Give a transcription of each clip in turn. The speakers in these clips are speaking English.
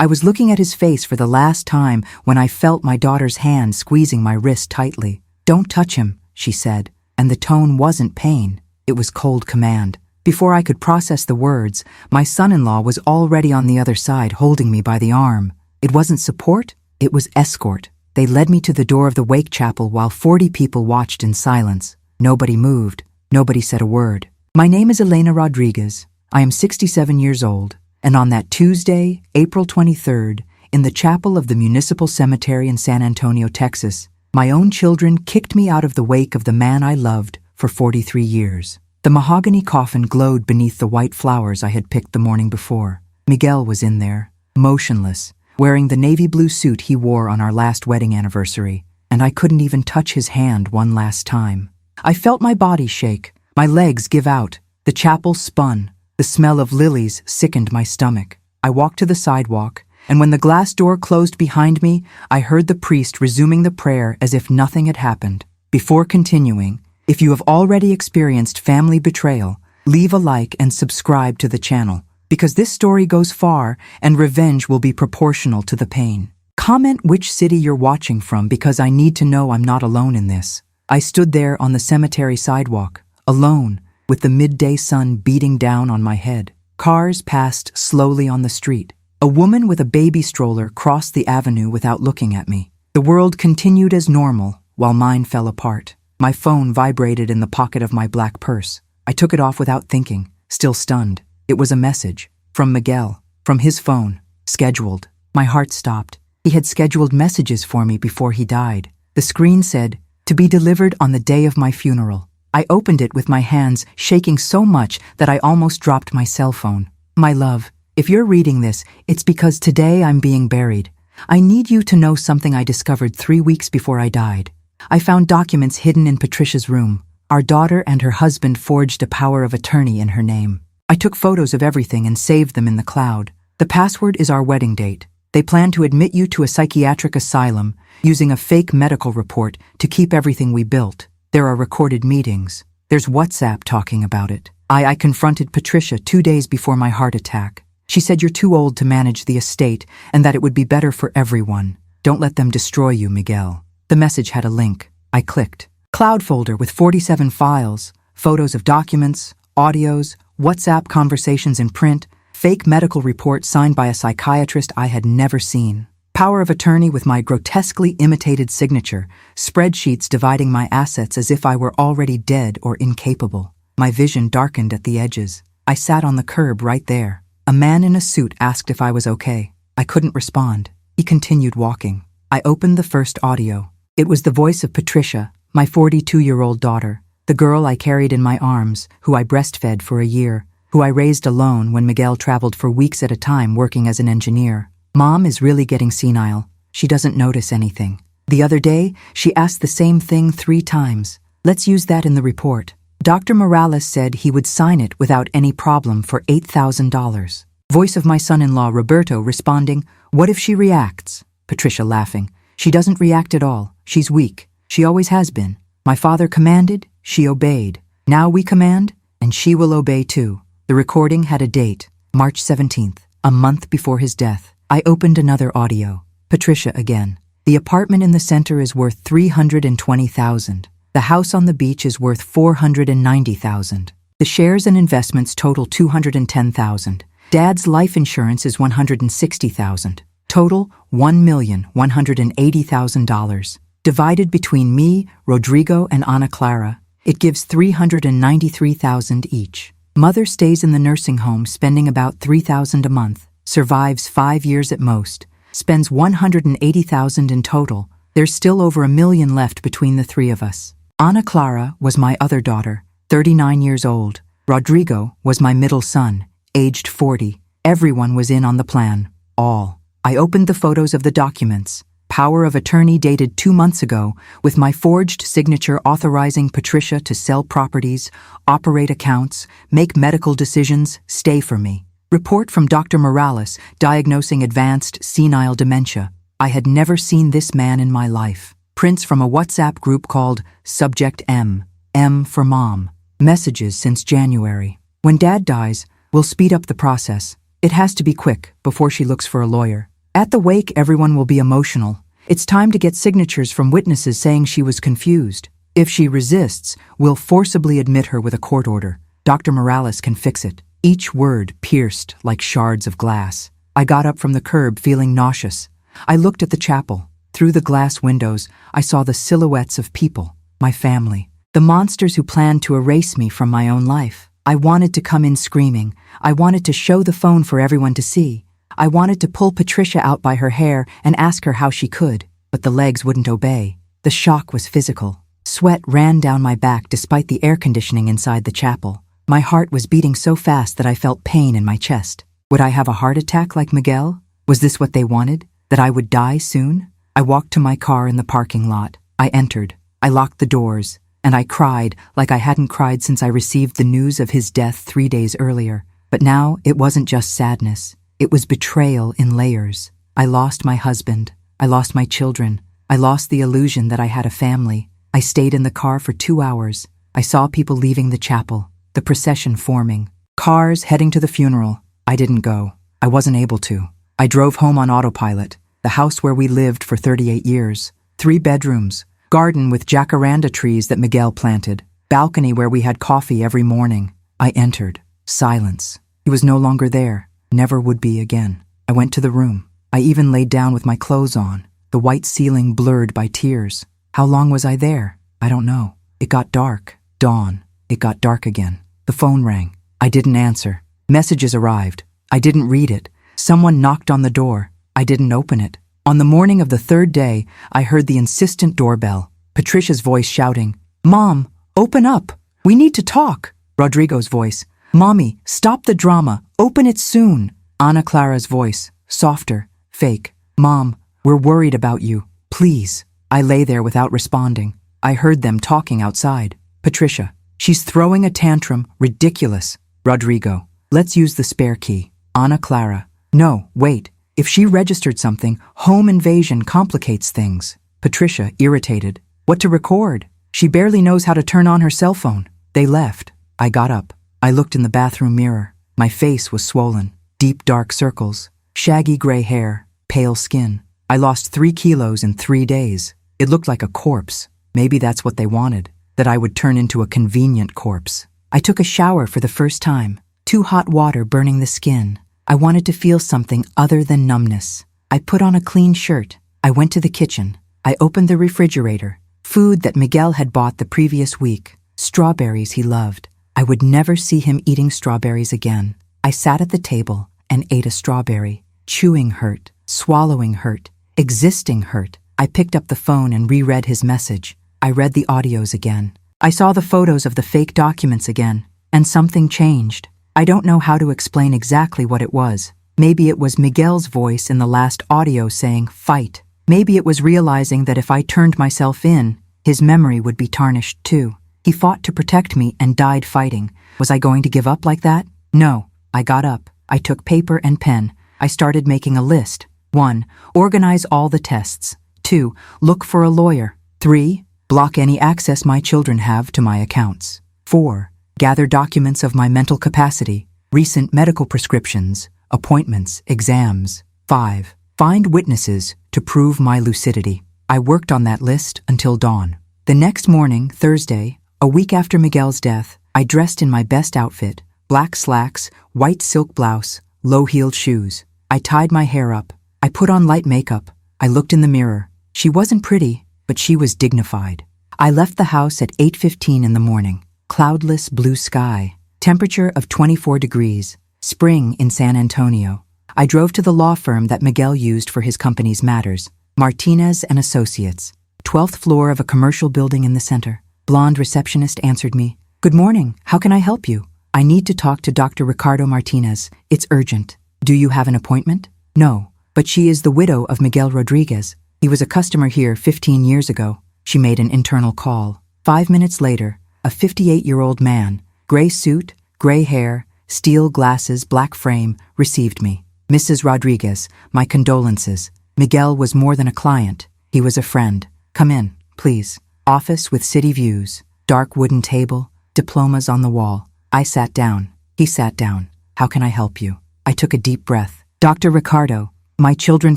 I was looking at his face for the last time when I felt my daughter's hand squeezing my wrist tightly. "Don't touch him," she said, and the tone wasn't pain, it was cold command. Before I could process the words, my son-in-law was already on the other side holding me by the arm. It wasn't support, it was escort. They led me to the door of the wake chapel while 40 people watched in silence. Nobody moved, nobody said a word. "My name is Elena Rodriguez. I am 67 years old, and on that Tuesday, April 23rd, in the chapel of the Municipal Cemetery in San Antonio, Texas, my own children kicked me out of the wake of the man I loved for 43 years. The mahogany coffin glowed beneath the white flowers I had picked the morning before. Miguel was in there, motionless, wearing the navy blue suit he wore on our last wedding anniversary, and I couldn't even touch his hand one last time. I felt my body shake, my legs give out. The chapel spun. The smell of lilies sickened my stomach. I walked to the sidewalk, and when the glass door closed behind me, I heard the priest resuming the prayer as if nothing had happened. Before continuing, if you have already experienced family betrayal, leave a like and subscribe to the channel, because this story goes far and revenge will be proportional to the pain. Comment which city you're watching from because I need to know I'm not alone in this. I stood there on the cemetery sidewalk, alone, with the midday sun beating down on my head. Cars passed slowly on the street. A woman with a baby stroller crossed the avenue without looking at me. The world continued as normal, while mine fell apart. My phone vibrated in the pocket of my black purse. I took it off without thinking, still stunned. It was a message. From Miguel. From his phone. Scheduled. My heart stopped. He had scheduled messages for me before he died. The screen said, "To be delivered on the day of my funeral." I opened it with my hands shaking so much that I almost dropped my cell phone. "My love, if you're reading this, it's because today I'm being buried. I need you to know something I discovered 3 weeks before I died. I found documents hidden in Patricia's room. Our daughter and her husband forged a power of attorney in her name. I took photos of everything and saved them in the cloud. The password is our wedding date. They plan to admit you to a psychiatric asylum using a fake medical report to keep everything we built. There are recorded meetings. There's WhatsApp talking about it. I confronted Patricia 2 days before my heart attack. She said you're too old to manage the estate and that it would be better for everyone. Don't let them destroy you, Miguel." The message had a link. I clicked. Cloud folder with 47 files, photos of documents, audios, WhatsApp conversations in print, fake medical report signed by a psychiatrist I had never seen. Power of attorney with my grotesquely imitated signature, spreadsheets dividing my assets as if I were already dead or incapable. My vision darkened at the edges. I sat on the curb right there. A man in a suit asked if I was okay. I couldn't respond. He continued walking. I opened the first audio. It was the voice of Patricia, my 42-year-old daughter, the girl I carried in my arms, who I breastfed for a year, who I raised alone when Miguel traveled for weeks at a time working as an engineer. "Mom is really getting senile. She doesn't notice anything. The other day, she asked the same thing 3 times. Let's use that in the report. Dr. Morales said he would sign it without any problem for $8,000. Voice of my son-in-law Roberto responding, "What if she reacts?" Patricia laughing. "She doesn't react at all. She's weak. She always has been. My father commanded, she obeyed. Now we command, and she will obey too." The recording had a date, March 17th, a month before his death. I opened another audio. Patricia again. "The apartment in the center is worth $320,000. The house on the beach is worth $490,000. The shares and investments total $210,000. Dad's life insurance is $160,000. Total $1,180,000. Divided between me, Rodrigo, and Ana Clara, it gives $393,000 each. Mother stays in the nursing home spending about $3,000 a month. Survives 5 years at most, spends $180,000 in total. There's still over $1 million left between the 3 of us. Ana Clara was my other daughter, 39 years old. Rodrigo was my middle son, aged 40. Everyone was in on the plan. All. I opened the photos of the documents. Power of attorney dated 2 months ago, with my forged signature authorizing Patricia to sell properties, operate accounts, make medical decisions, stay for me. Report from Dr. Morales diagnosing advanced senile dementia. I had never seen this man in my life. Prints from a WhatsApp group called Subject M. M for Mom. Messages since January. "When Dad dies, we'll speed up the process. It has to be quick, before she looks for a lawyer. At the wake, everyone will be emotional. It's time to get signatures from witnesses saying she was confused. If she resists, we'll forcibly admit her with a court order. Dr. Morales can fix it. Each word pierced like shards of glass. I got up from the curb feeling nauseous. I looked at the chapel. Through the glass windows, I saw the silhouettes of people, my family, the monsters who planned to erase me from my own life. I wanted to come in screaming. I wanted to show the phone for everyone to see. I wanted to pull Patricia out by her hair and ask her how she could, but the legs wouldn't obey. The shock was physical. Sweat ran down my back despite the air conditioning inside the chapel. My heart was beating so fast that I felt pain in my chest. Would I have a heart attack like Miguel? Was this what they wanted? That I would die soon? I walked to my car in the parking lot. I entered. I locked the doors, and I cried like I hadn't cried since I received the news of his death 3 days earlier. But now it wasn't just sadness. It was betrayal in layers. I lost my husband. I lost my children. I lost the illusion that I had a family. I stayed in the car for 2 hours. I saw people leaving the chapel, the procession forming, cars heading to the funeral. I didn't go. I wasn't able to. I drove home on autopilot. The house where we lived for 38 years. 3 bedrooms, garden with jacaranda trees that Miguel planted, balcony where we had coffee every morning. I entered. Silence. He was no longer there. Never would be again. I went to the room. I even laid down with my clothes on, the white ceiling blurred by tears. How long was I there? I don't know. It got dark. Dawn. It got dark again. The phone rang. I didn't answer. Messages arrived. I didn't read it. Someone knocked on the door. I didn't open it. On the morning of the 3rd day, I heard the insistent doorbell. Patricia's voice shouting, "Mom, open up. We need to talk." Rodrigo's voice, "Mommy, stop the drama. Open it soon." Ana Clara's voice, softer, fake, "Mom, we're worried about you. Please." I lay there without responding. I heard them talking outside. Patricia, "She's throwing a tantrum. Ridiculous." Rodrigo, "Let's use the spare key." Ana Clara, "No, wait. If she registered something, home invasion complicates things." Patricia, irritated, "What to record? She barely knows how to turn on her cell phone." They left. I got up. I looked in the bathroom mirror. My face was swollen. Deep dark circles. Shaggy gray hair. Pale skin. I lost 3 kilos in 3 days. It looked like a corpse. Maybe that's what they wanted, that I would turn into a convenient corpse. I took a shower for the first time. Too hot water burning the skin. I wanted to feel something other than numbness. I put on a clean shirt. I went to the kitchen. I opened the refrigerator. Food that Miguel had bought the previous week. Strawberries he loved. I would never see him eating strawberries again. I sat at the table and ate a strawberry. Chewing hurt. Swallowing hurt. Existing hurt. I picked up the phone and reread his message. I read the audios again. I saw the photos of the fake documents again. And something changed. I don't know how to explain exactly what it was. Maybe it was Miguel's voice in the last audio saying, "Fight." Maybe it was realizing that if I turned myself in, his memory would be tarnished too. He fought to protect me and died fighting. Was I going to give up like that? No. I got up. I took paper and pen. I started making a list. 1. Organize all the tests. 2. Look for a lawyer. 3. Block any access my children have to my accounts. 4. Gather documents of my mental capacity, recent medical prescriptions, appointments, exams. 5. Find witnesses to prove my lucidity. I worked on that list until dawn. The next morning, Thursday, a week after Miguel's death, I dressed in my best outfit, black slacks, white silk blouse, low-heeled shoes. I tied my hair up. I put on light makeup. I looked in the mirror. She wasn't pretty, but she was dignified. I left the house at 8:15 in the morning. Cloudless blue sky, temperature of 24 degrees, spring in San Antonio. I drove to the law firm that Miguel used for his company's matters, Martinez and Associates, 12th floor of a commercial building in the center. Blonde receptionist answered me. "Good morning, how can I help you?" "I need to talk to Dr. Ricardo Martinez. It's urgent." "Do you have an appointment?" "No, but she is the widow of Miguel Rodriguez. He was a customer here 15 years ago." She made an internal call. 5 minutes later, a 58-year-old man, gray suit, gray hair, steel glasses, black frame, received me. "Mrs. Rodriguez, my condolences. Miguel was more than a client. He was a friend. Come in, please." Office with city views, dark wooden table, diplomas on the wall. I sat down. He sat down. "How can I help you?" I took a deep breath. Dr. Ricardo, my children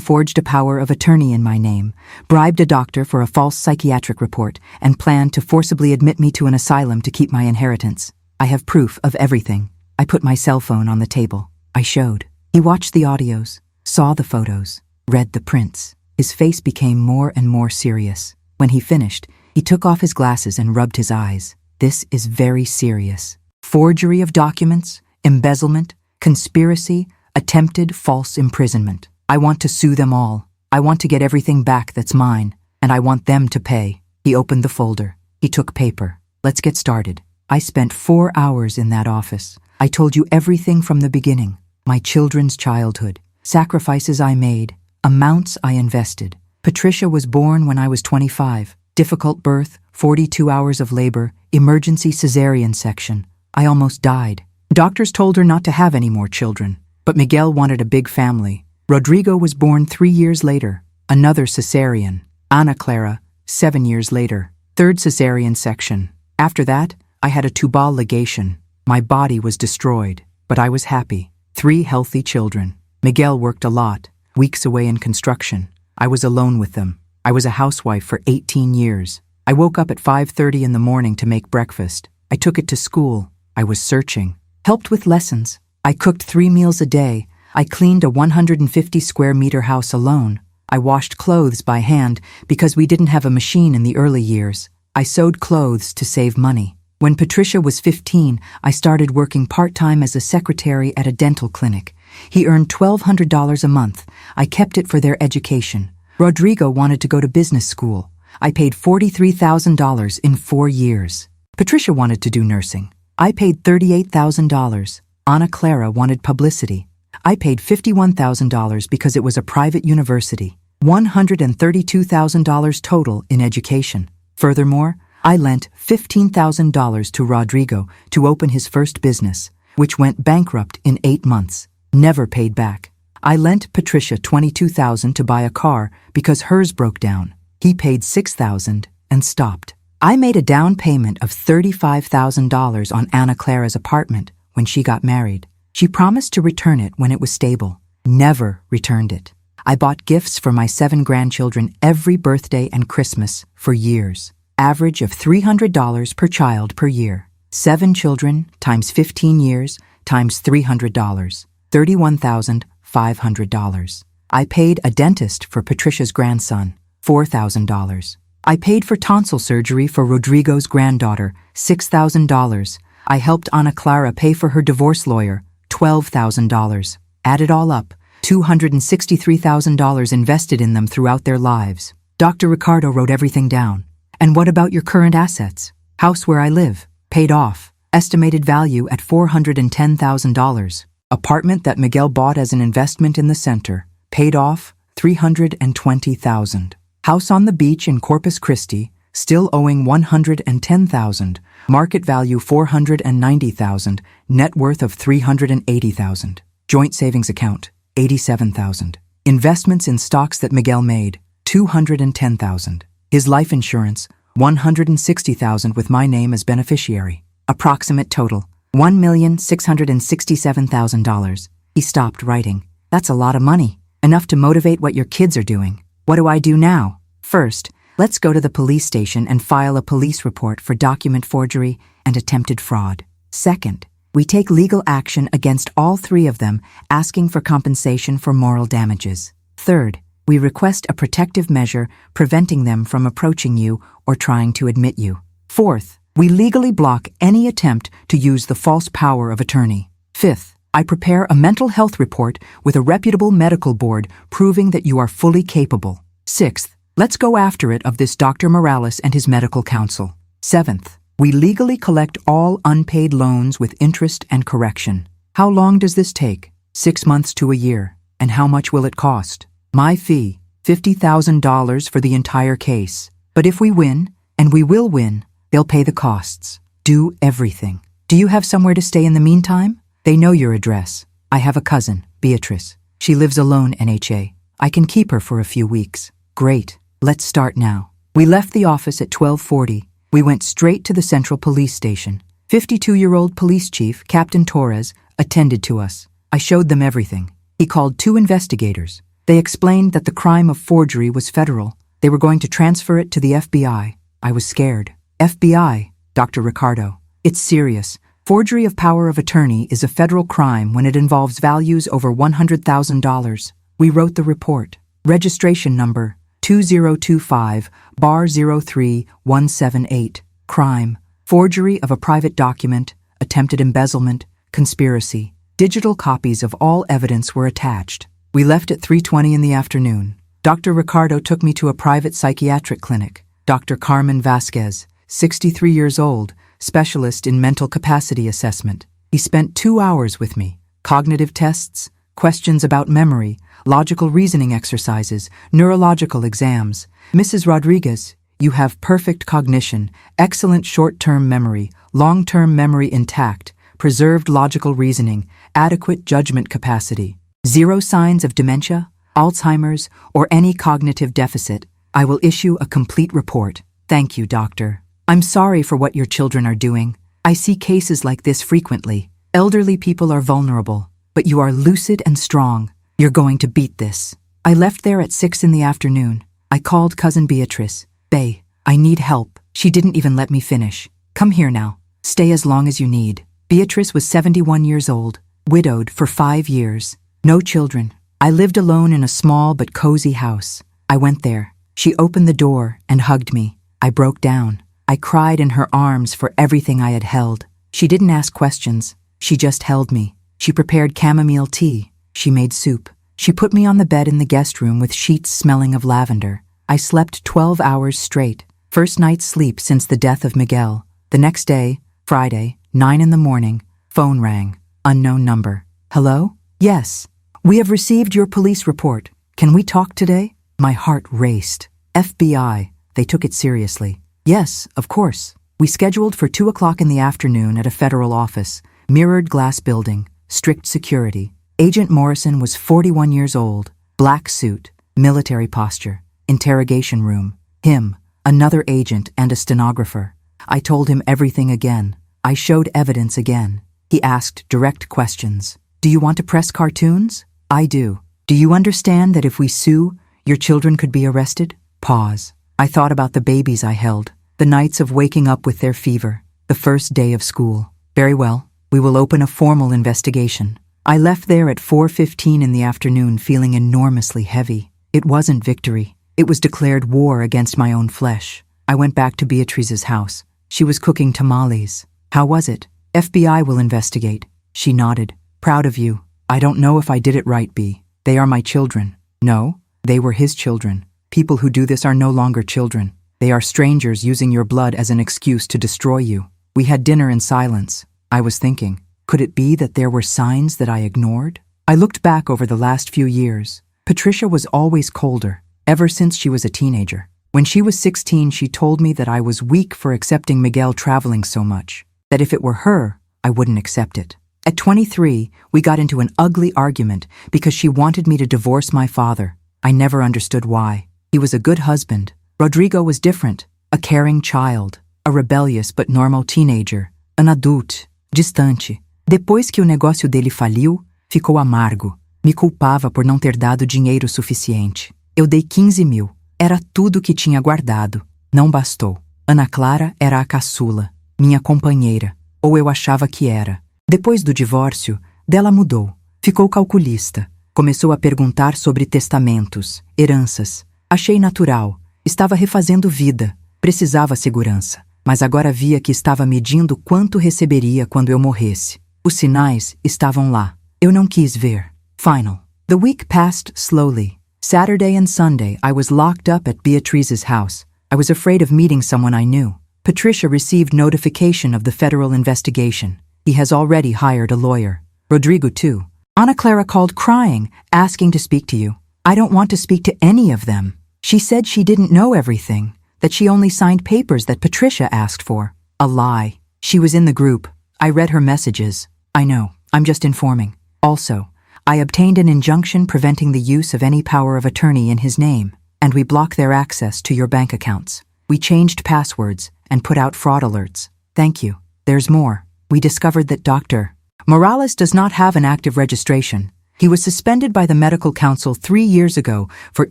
forged a power of attorney in my name, bribed a doctor for a false psychiatric report, and planned to forcibly admit me to an asylum to keep my inheritance. I have proof of everything. I put my cell phone on the table. I showed. He watched the audios, saw the photos, read the prints. His face became more and more serious. When he finished, he took off his glasses and rubbed his eyes. This is very serious. Forgery of documents, embezzlement, conspiracy, attempted false imprisonment. I want to sue them all. I want to get everything back that's mine, and I want them to pay. He opened the folder. He took paper. Let's get started. I spent 4 hours in that office. I told you everything from the beginning. My children's childhood, sacrifices I made, amounts I invested. Patricia was born when I was 25. Difficult birth, 42 hours of labor, emergency cesarean section. I almost died. Doctors told her not to have any more children, but Miguel wanted a big family. Rodrigo was born 3 years later. Another cesarean. Ana Clara, 7 years later. Third cesarean section. After that, I had a tubal ligation. My body was destroyed, but I was happy. 3 healthy children. Miguel worked a lot, weeks away in construction. I was alone with them. I was a housewife for 18 years. I woke up at 5:30 in the morning to make breakfast. I took it to school. I was searching. Helped with lessons. I cooked 3 meals a day. I cleaned a 150 square meter house alone. I washed clothes by hand because we didn't have a machine in the early years. I sewed clothes to save money. When Patricia was 15, I started working part-time as a secretary at a dental clinic. He earned $1,200 a month. I kept it for their education. Rodrigo wanted to go to business school. I paid $43,000 in 4 years. Patricia wanted to do nursing. I paid $38,000. Ana Clara wanted publicity. I paid $51,000 because it was a private university. $132,000 total in education. Furthermore, I lent $15,000 to Rodrigo to open his first business, which went bankrupt in 8 months. Never paid back. I lent Patricia $22,000 to buy a car because hers broke down. He paid $6,000 and stopped. I made a down payment of $35,000 on Ana Clara's apartment when she got married. She promised to return it when it was stable. Never returned it. I bought gifts for my 7 grandchildren every birthday and Christmas for years. Average of $300 per child per year. 7 children times 15 years times $300. $31,500. I paid a dentist for Patricia's grandson. $4,000. I paid for tonsil surgery for Rodrigo's granddaughter. $6,000. I helped Ana Clara pay for her divorce lawyer. $12,000. Add it all up. $263,000 invested in them throughout their lives. Dr. Ricardo wrote everything down. And what about your current assets? House where I live. Paid off. Estimated value at $410,000. Apartment that Miguel bought as an investment in the center. Paid off $320,000. House on the beach in Corpus Christi, still owing $110,000. Market value $490,000. Net worth of $380,000. Joint savings account $87,000. Investments in stocks that Miguel made $210,000. His life insurance $160,000 with my name as beneficiary. Approximate total $1,667,000. He stopped writing. That's a lot of money. Enough to motivate what your kids are doing. What do I do now? First, let's go to the police station and file a police report for document forgery and attempted fraud. Second, we take legal action against all 3 of them, asking for compensation for moral damages. Third, we request a protective measure preventing them from approaching you or trying to admit you. Fourth, we legally block any attempt to use the false power of attorney. Fifth, I prepare a mental health report with a reputable medical board proving that you are fully capable. Sixth, let's go after it of this Dr. Morales and his medical counsel. Seventh, we legally collect all unpaid loans with interest and correction. How long does this take? 6 months to a year. And how much will it cost? My fee, $50,000 for the entire case. But if we win, and we will win, they'll pay the costs. Do everything. Do you have somewhere to stay in the meantime? They know your address. I have a cousin, Beatrice. She lives alone, NHA. I can keep her for a few weeks. Great. Let's start now. We left the office at 12:40. We went straight to the Central Police Station. 52-year-old police chief, Captain Torres, attended to us. I showed them everything. He called 2 investigators. They explained that the crime of forgery was federal. They were going to transfer it to the FBI. I was scared. FBI, Dr. Ricardo. It's serious. Forgery of power of attorney is a federal crime when it involves values over $100,000. We wrote the report. Registration number 2025-03178. Crime. Forgery of a private document, attempted embezzlement, conspiracy. Digital copies of all evidence were attached. We left at 3:20 in the afternoon. Dr. Ricardo took me to a private psychiatric clinic. Dr. Carmen Vasquez, 63 years old, specialist in mental capacity assessment. He spent 2 hours with me. Cognitive tests, questions about memory, logical reasoning exercises, neurological exams. Mrs. Rodriguez, you have perfect cognition, excellent short-term memory, long-term memory intact, preserved logical reasoning, adequate judgment capacity. 0 signs of dementia, Alzheimer's, or any cognitive deficit. I will issue a complete report. Thank you, doctor. I'm sorry for what your children are doing. I see cases like this frequently. Elderly people are vulnerable, but you are lucid and strong. You're going to beat this. I left there at 6 in the afternoon. I called cousin Beatrice. Bae, I need help. She didn't even let me finish. Come here now. Stay as long as you need. Beatrice was 71 years old, widowed for 5 years. No children. I lived alone in a small but cozy house. I went there. She opened the door and hugged me. I broke down. I cried in her arms for everything I had held. She didn't ask questions. She just held me. She prepared chamomile tea. She made soup. She put me on the bed in the guest room with sheets smelling of lavender. I slept 12 hours straight. First night's sleep since the death of Miguel. The next day, Friday, 9 in the morning, phone rang. Unknown number. Hello? Yes. We have received your police report. Can we talk today? My heart raced. FBI. They took it seriously. Yes, of course. We scheduled for 2 o'clock in the afternoon at a federal office. Mirrored glass building. Strict security. Agent Morrison was 41 years old. Black suit. Military posture. Interrogation room. Him. Another agent and a stenographer. I told him everything again. I showed evidence again. He asked direct questions. Do you want to press cartoons? I do. Do you understand that if we sue, your children could be arrested? Pause. I thought about the babies I held, the nights of waking up with their fever, the first day of school. Very well, we will open a formal investigation. I left there at 4:15 in the afternoon feeling enormously heavy. It wasn't victory. It was declared war against my own flesh. I went back to Beatrice's house. She was cooking tamales. How was it? FBI will investigate. She nodded. Proud of you. I don't know if I did it right, B. They are my children. No, they were his children. People who do this are no longer children. They are strangers using your blood as an excuse to destroy you. We had dinner in silence. I was thinking, could it be that there were signs that I ignored? I looked back over the last few years. Patricia was always colder, ever since she was a teenager. When she was 16, she told me that I was weak for accepting Miguel traveling so much, that if it were her, I wouldn't accept it. At 23, we got into an ugly argument because she wanted me to divorce my father. I never understood why. He was a good husband. Rodrigo was different, a caring child, a rebellious but normal teenager, an adult, distante. Depois que o negócio dele faliu, ficou amargo. Me culpava por não ter dado dinheiro suficiente. Eu dei 15 mil. Era tudo que tinha guardado. Não bastou. Ana Clara era a caçula, minha companheira, ou eu achava que era. Depois do divórcio, dela mudou. Ficou calculista. Começou a perguntar sobre testamentos, heranças. Achei natural. Estava refazendo vida. Precisava segurança. Mas agora via que estava medindo quanto receberia quando eu morresse. Os sinais estavam lá. Eu não quis ver. Final. The week passed slowly. Saturday and Sunday, I was locked up at Beatrice's house. I was afraid of meeting someone I knew. Patricia received notification of the federal investigation. He has already hired a lawyer. Rodrigo, too. Ana Clara called crying, asking to speak to you. I don't want to speak to any of them. She said she didn't know everything, that she only signed papers that Patricia asked for. A lie. She was in the group. I read her messages. I know. I'm just informing. Also, I obtained an injunction preventing the use of any power of attorney in his name, and we block their access to your bank accounts. We changed passwords and put out fraud alerts. Thank you. There's more. We discovered that Dr. Morales does not have an active registration. He was suspended by the medical council 3 years ago for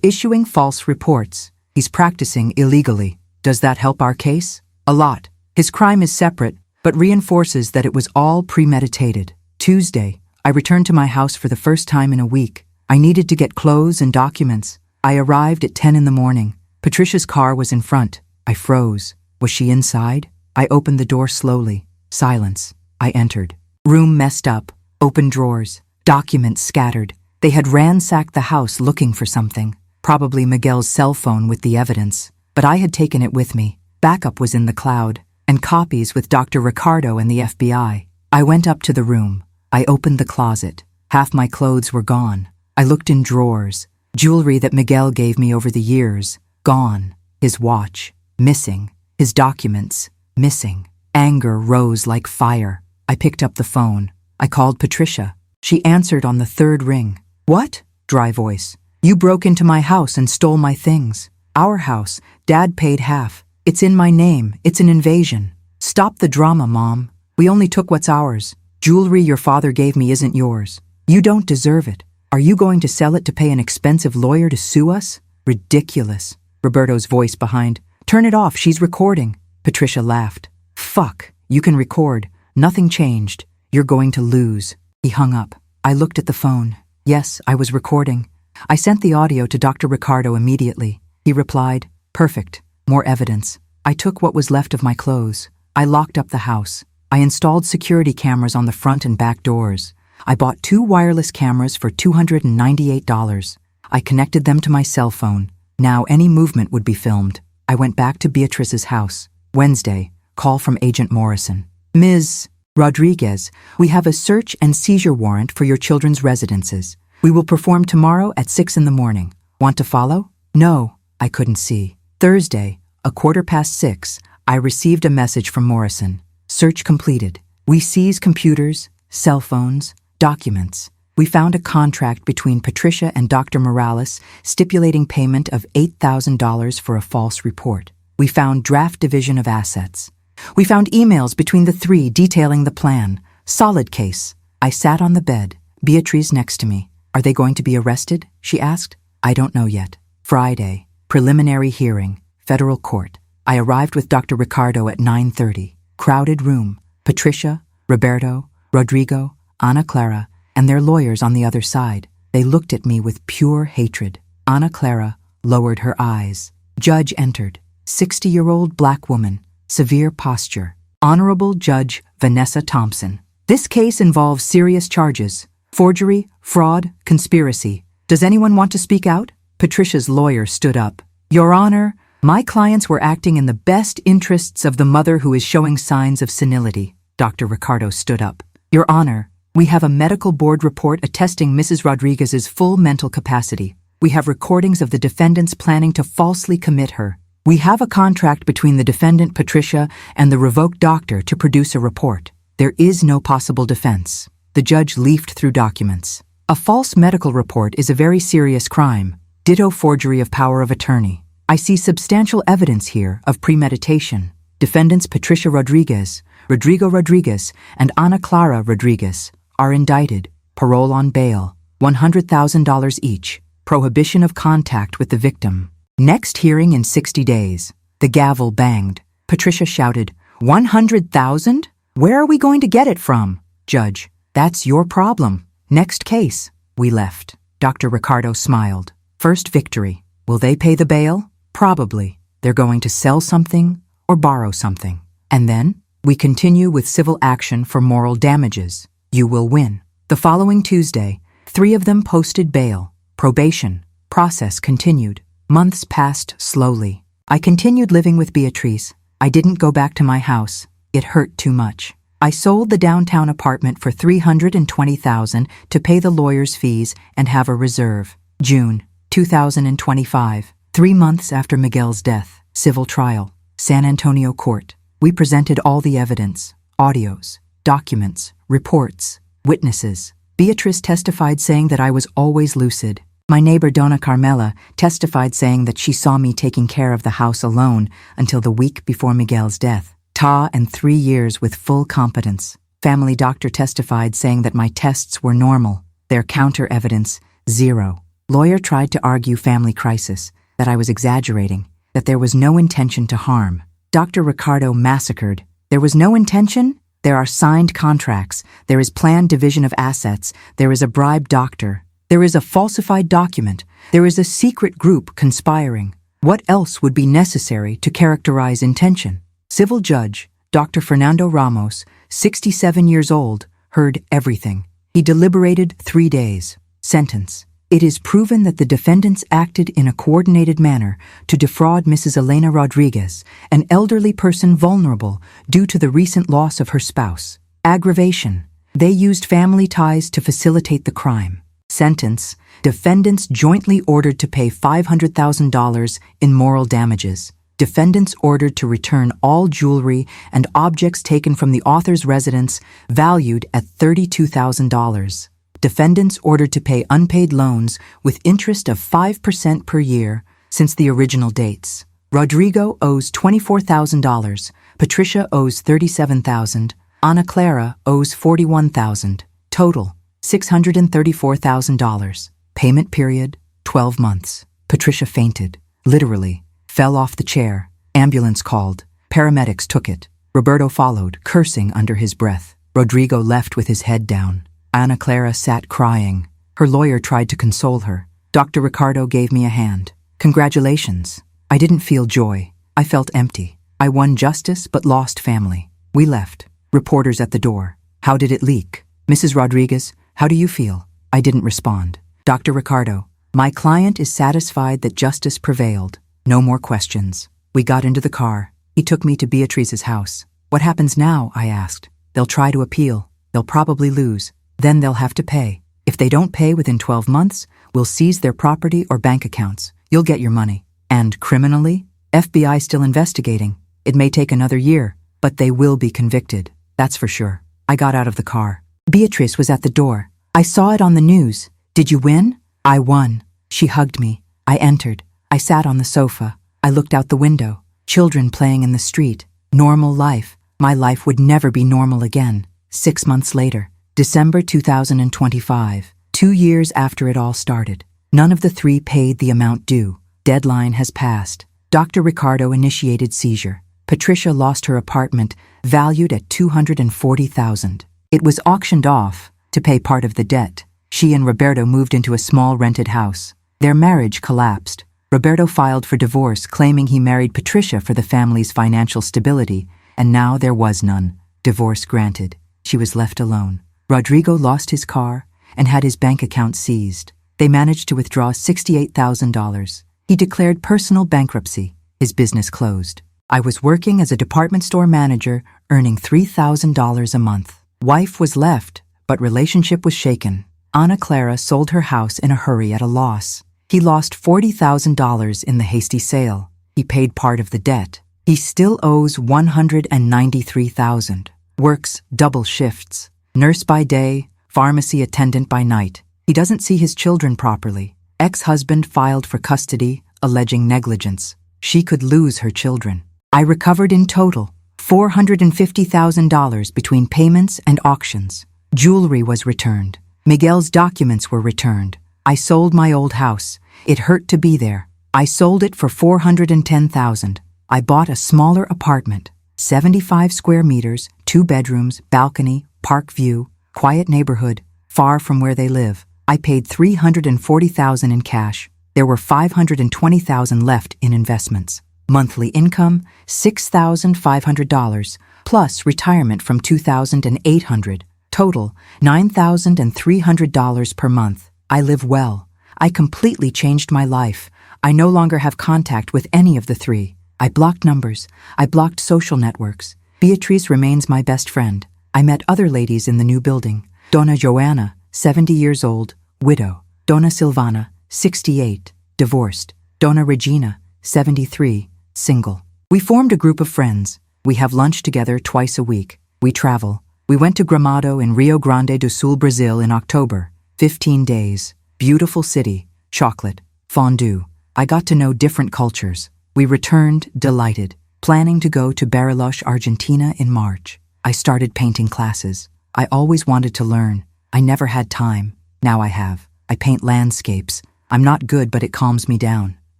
issuing false reports. He's practicing illegally. Does that help our case? A lot. His crime is separate, but reinforces that it was all premeditated. Tuesday, I returned to my house for the first time in a week. I needed to get clothes and documents. I arrived at 10 in the morning. Patricia's car was in front. I froze. Was she inside? I opened the door slowly. Silence. I entered. Room messed up. Open drawers. Documents scattered. They had ransacked the house looking for something. Probably Miguel's cell phone with the evidence. But I had taken it with me. Backup was in the cloud, and copies with Dr. Ricardo and the FBI. I went up to the room. I opened the closet. Half my clothes were gone. I looked in drawers. Jewelry that Miguel gave me over the years. Gone. His watch. Missing. His documents. Missing. Anger rose like fire. I picked up the phone. I called Patricia. She answered on the third ring. What? Dry voice. You broke into my house and stole my things. Our house. Dad paid half. It's in my name. It's an invasion. Stop the drama, Mom. We only took what's ours. Jewelry your father gave me isn't yours. You don't deserve it. Are you going to sell it to pay an expensive lawyer to sue us? Ridiculous. Roberto's voice behind. Turn it off, she's recording. Patricia laughed. Fuck, you can record. Nothing changed. You're going to lose. He hung up. I looked at the phone. Yes, I was recording. I sent the audio to Dr. Ricardo immediately. He replied, perfect. More evidence. I took what was left of my clothes. I locked up the house. I installed security cameras on the front and back doors. I bought 2 wireless cameras for $298. I connected them to my cell phone. Now any movement would be filmed. I went back to Beatrice's house. Wednesday, call from Agent Morrison. Ms. Rodriguez, we have a search and seizure warrant for your children's residences. We will perform tomorrow at 6 in the morning. Want to follow? No, I couldn't see. Thursday, 6:15, I received a message from Morrison. Search completed. We seize computers, cell phones, documents. We found a contract between Patricia and Dr. Morales stipulating payment of $8,000 for a false report. We found draft division of assets. We found emails between the three detailing the plan. Solid case. I sat on the bed, Beatrice next to me. Are they going to be arrested? She asked. I don't know yet. Friday, preliminary hearing, federal court. I arrived with Dr. Ricardo at 9:30. Crowded room. Patricia, Roberto, Rodrigo, Ana Clara, and their lawyers on the other side. They looked at me with pure hatred. Ana Clara lowered her eyes. Judge entered. 60-year-old black woman. Severe posture. Honorable Judge Vanessa Thompson. This case involves serious charges. Forgery, fraud, conspiracy. Does anyone want to speak out? Patricia's lawyer stood up. Your Honor, my clients were acting in the best interests of the mother who is showing signs of senility. Dr. Ricardo stood up. Your Honor, we have a medical board report attesting Mrs. Rodriguez's full mental capacity. We have recordings of the defendants planning to falsely commit her. We have a contract between the defendant Patricia and the revoked doctor to produce a report. There is no possible defense. The judge leafed through documents. A false medical report is a very serious crime. Ditto forgery of power of attorney. I see substantial evidence here of premeditation. Defendants Patricia Rodriguez, Rodrigo Rodriguez, and Ana Clara Rodriguez are indicted. Parole on bail, $100,000 each. Prohibition of contact with the victim. Next hearing in 60 days. The gavel banged. Patricia shouted, 100,000? Where are we going to get it from? Judge, that's your problem. Next case. We left. Dr. Ricardo smiled. First victory. Will they pay the bail? Probably. They're going to sell something or borrow something. And then we continue with civil action for moral damages. You will win. The following Tuesday, 3 of them posted bail. Probation. Process continued. Months passed slowly. I continued living with Beatrice. I didn't go back to my house. It hurt too much. I sold the downtown apartment for $320,000 to pay the lawyer's fees and have a reserve. June 2025. 3 months after Miguel's death. Civil trial. San Antonio Court. We presented all the evidence. Audios, documents, reports, witnesses. Beatrice testified saying that I was always lucid. My neighbor Dona Carmela testified saying that she saw me taking care of the house alone until the week before Miguel's death. Ta and 3 years with full competence. Family doctor testified saying that my tests were normal. Their counter evidence, 0. Lawyer tried to argue family crisis, that I was exaggerating, that there was no intention to harm. Dr. Ricardo massacred. There was no intention? There are signed contracts. There is planned division of assets. There is a bribed doctor. There is a falsified document. There is a secret group conspiring. What else would be necessary to characterize intention? Civil judge, Dr. Fernando Ramos, 67 years old, heard everything. He deliberated 3 days. Sentence. It is proven that the defendants acted in a coordinated manner to defraud Mrs. Elena Rodriguez, an elderly person vulnerable due to the recent loss of her spouse. Aggravation. They used family ties to facilitate the crime. Sentence. Defendants jointly ordered to pay $500,000 in moral damages. Defendants ordered to return all jewelry and objects taken from the author's residence valued at $32,000. Defendants ordered to pay unpaid loans with interest of 5% per year since the original dates. Rodrigo owes $24,000, Patricia owes $37,000, Ana Clara owes $41,000. Total, $634,000. Payment period, 12 months. Patricia fainted, literally, fell off the chair. Ambulance called. Paramedics took it. Roberto followed, cursing under his breath. Rodrigo left with his head down. Ana Clara sat crying. Her lawyer tried to console her. Dr. Ricardo gave me a hand. Congratulations. I didn't feel joy. I felt empty. I won justice but lost family. We left. Reporters at the door. How did it leak? Mrs. Rodriguez, how do you feel? I didn't respond. Dr. Ricardo, my client is satisfied that justice prevailed. No more questions. We got into the car. He took me to Beatrice's house. What happens now? I asked. They'll try to appeal. They'll probably lose. Then they'll have to pay. If they don't pay within 12 months, we'll seize their property or bank accounts. You'll get your money. And criminally? FBI still investigating. It may take another year, but they will be convicted. That's for sure. I got out of the car. Beatrice was at the door. I saw it on the news. Did you win? I won. She hugged me. I entered. I sat on the sofa. I looked out the window. Children playing in the street. Normal life. My life would never be normal again. 6 months later. December 2025, 2 years after it all started. None of the 3 paid the amount due. Deadline has passed. Dr. Ricardo initiated seizure. Patricia lost her apartment, valued at $240,000. It was auctioned off to pay part of the debt. She and Roberto moved into a small rented house. Their marriage collapsed. Roberto filed for divorce, claiming he married Patricia for the family's financial stability, and now there was none. Divorce granted. She was left alone. Rodrigo lost his car and had his bank account seized. They managed to withdraw $68,000. He declared personal bankruptcy. His business closed. I was working as a department store manager, earning $3,000 a month. Wife was left, but relationship was shaken. Ana Clara sold her house in a hurry at a loss. He lost $40,000 in the hasty sale. He paid part of the debt. He still owes $193,000. Works double shifts. Nurse by day, pharmacy attendant by night. He doesn't see his children properly. Ex-husband filed for custody, alleging negligence. She could lose her children. I recovered in total $450,000 between payments and auctions. Jewelry was returned. Miguel's documents were returned. I sold my old house. It hurt to be there. I sold it for $410,000. I bought a smaller apartment, 75 square meters, 2 bedrooms, balcony, park view, quiet neighborhood, far from where they live. I paid $340,000 in cash. There were $520,000 left in investments. Monthly income, $6,500, plus retirement from $2,800. Total, $9,300 per month. I live well. I completely changed my life. I no longer have contact with any of the 3. I blocked numbers. I blocked social networks. Beatrice remains my best friend. I met other ladies in the new building. Donna Joanna, 70 years old, widow. Donna Silvana, 68, divorced. Donna Regina, 73, single. We formed a group of friends. We have lunch together twice a week. We travel. We went to Gramado in Rio Grande do Sul, Brazil in October. 15 days. Beautiful city. Chocolate. Fondue. I got to know different cultures. We returned delighted, planning to go to Bariloche, Argentina in March. I started painting classes. I always wanted to learn. I never had time. Now I have. I paint landscapes. I'm not good, but it calms me down.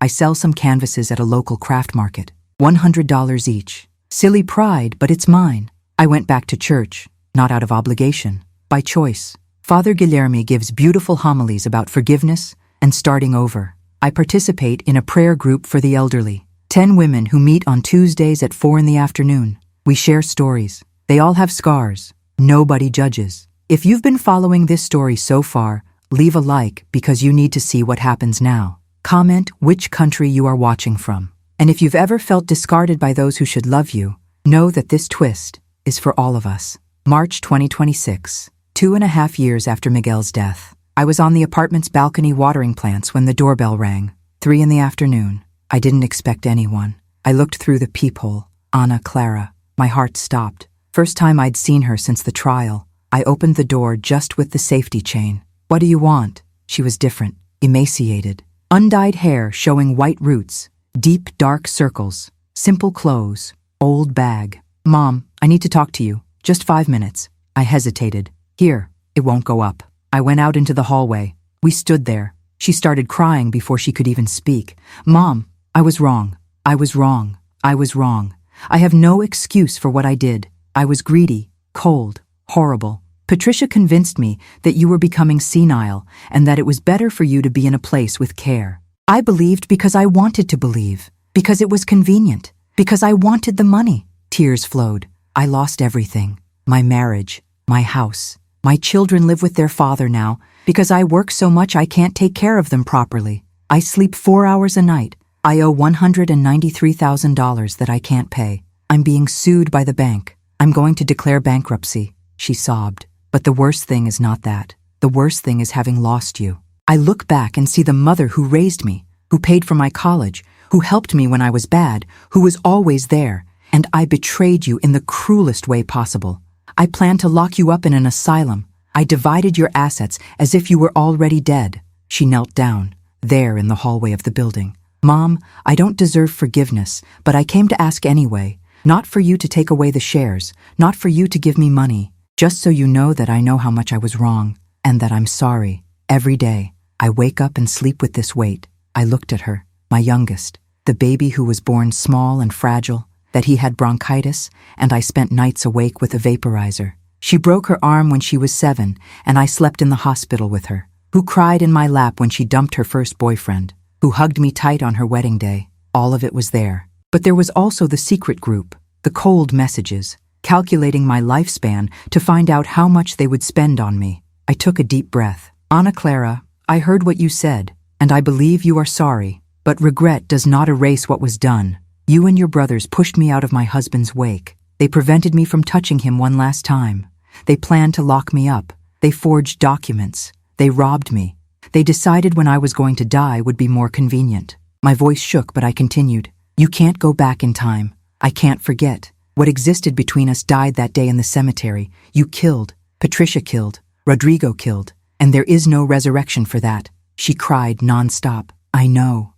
I sell some canvases at a local craft market. $100 each. Silly pride, but it's mine. I went back to church, not out of obligation, by choice. Father Guilherme gives beautiful homilies about forgiveness and starting over. I participate in a prayer group for the elderly. 10 women who meet on Tuesdays at 4 in the afternoon. We share stories. They all have scars. Nobody judges. If you've been following this story so far, leave a like because you need to see what happens now. Comment which country you are watching from. And if you've ever felt discarded by those who should love you, know that this twist is for all of us. March 2026, 2.5 years after Miguel's death. I was on the apartment's balcony watering plants when the doorbell rang. 3 in the afternoon. I didn't expect anyone. I looked through the peephole. Ana Clara. My heart stopped. First time I'd seen her since the trial. I opened the door just with the safety chain. "What do you want?" She was different, emaciated. Undyed hair showing white roots, deep dark circles, simple clothes, old bag. "Mom, I need to talk to you. Just 5 minutes." I hesitated. "Here, it won't go up." I went out into the hallway. We stood there. She started crying before she could even speak. "Mom, I was wrong. I was wrong. I was wrong. I have no excuse for what I did. I was greedy, cold, horrible. Patricia convinced me that you were becoming senile and that it was better for you to be in a place with care. I believed because I wanted to believe, because it was convenient, because I wanted the money." Tears flowed. "I lost everything. My marriage, my house. My children live with their father now because I work so much I can't take care of them properly. I sleep 4 hours a night. I owe $193,000 that I can't pay. I'm being sued by the bank. I'm going to declare bankruptcy." She sobbed. "But the worst thing is not that. The worst thing is having lost you. I look back and see the mother who raised me, who paid for my college, who helped me when I was bad, who was always there, and I betrayed you in the cruelest way possible. I planned to lock you up in an asylum. I divided your assets as if you were already dead." She knelt down, there in the hallway of the building. "Mom, I don't deserve forgiveness, but I came to ask anyway. Not for you to take away the shares, not for you to give me money. Just so you know that I know how much I was wrong, and that I'm sorry. Every day, I wake up and sleep with this weight." I looked at her, my youngest, the baby who was born small and fragile, that he had bronchitis, and I spent nights awake with a vaporizer. She broke her arm when she was 7, and I slept in the hospital with her. Who cried in my lap when she dumped her first boyfriend. Who hugged me tight on her wedding day. All of it was there. But there was also the secret group, the cold messages, calculating my lifespan to find out how much they would spend on me. I took a deep breath. "Ana Clara, I heard what you said, and I believe you are sorry, but regret does not erase what was done. You and your brothers pushed me out of my husband's wake. They prevented me from touching him one last time. They planned to lock me up. They forged documents. They robbed me. They decided when I was going to die would be more convenient." My voice shook, but I continued. "You can't go back in time. I can't forget. What existed between us died that day in the cemetery. You killed. Patricia killed. Rodrigo killed. And there is no resurrection for that." She cried nonstop. I know,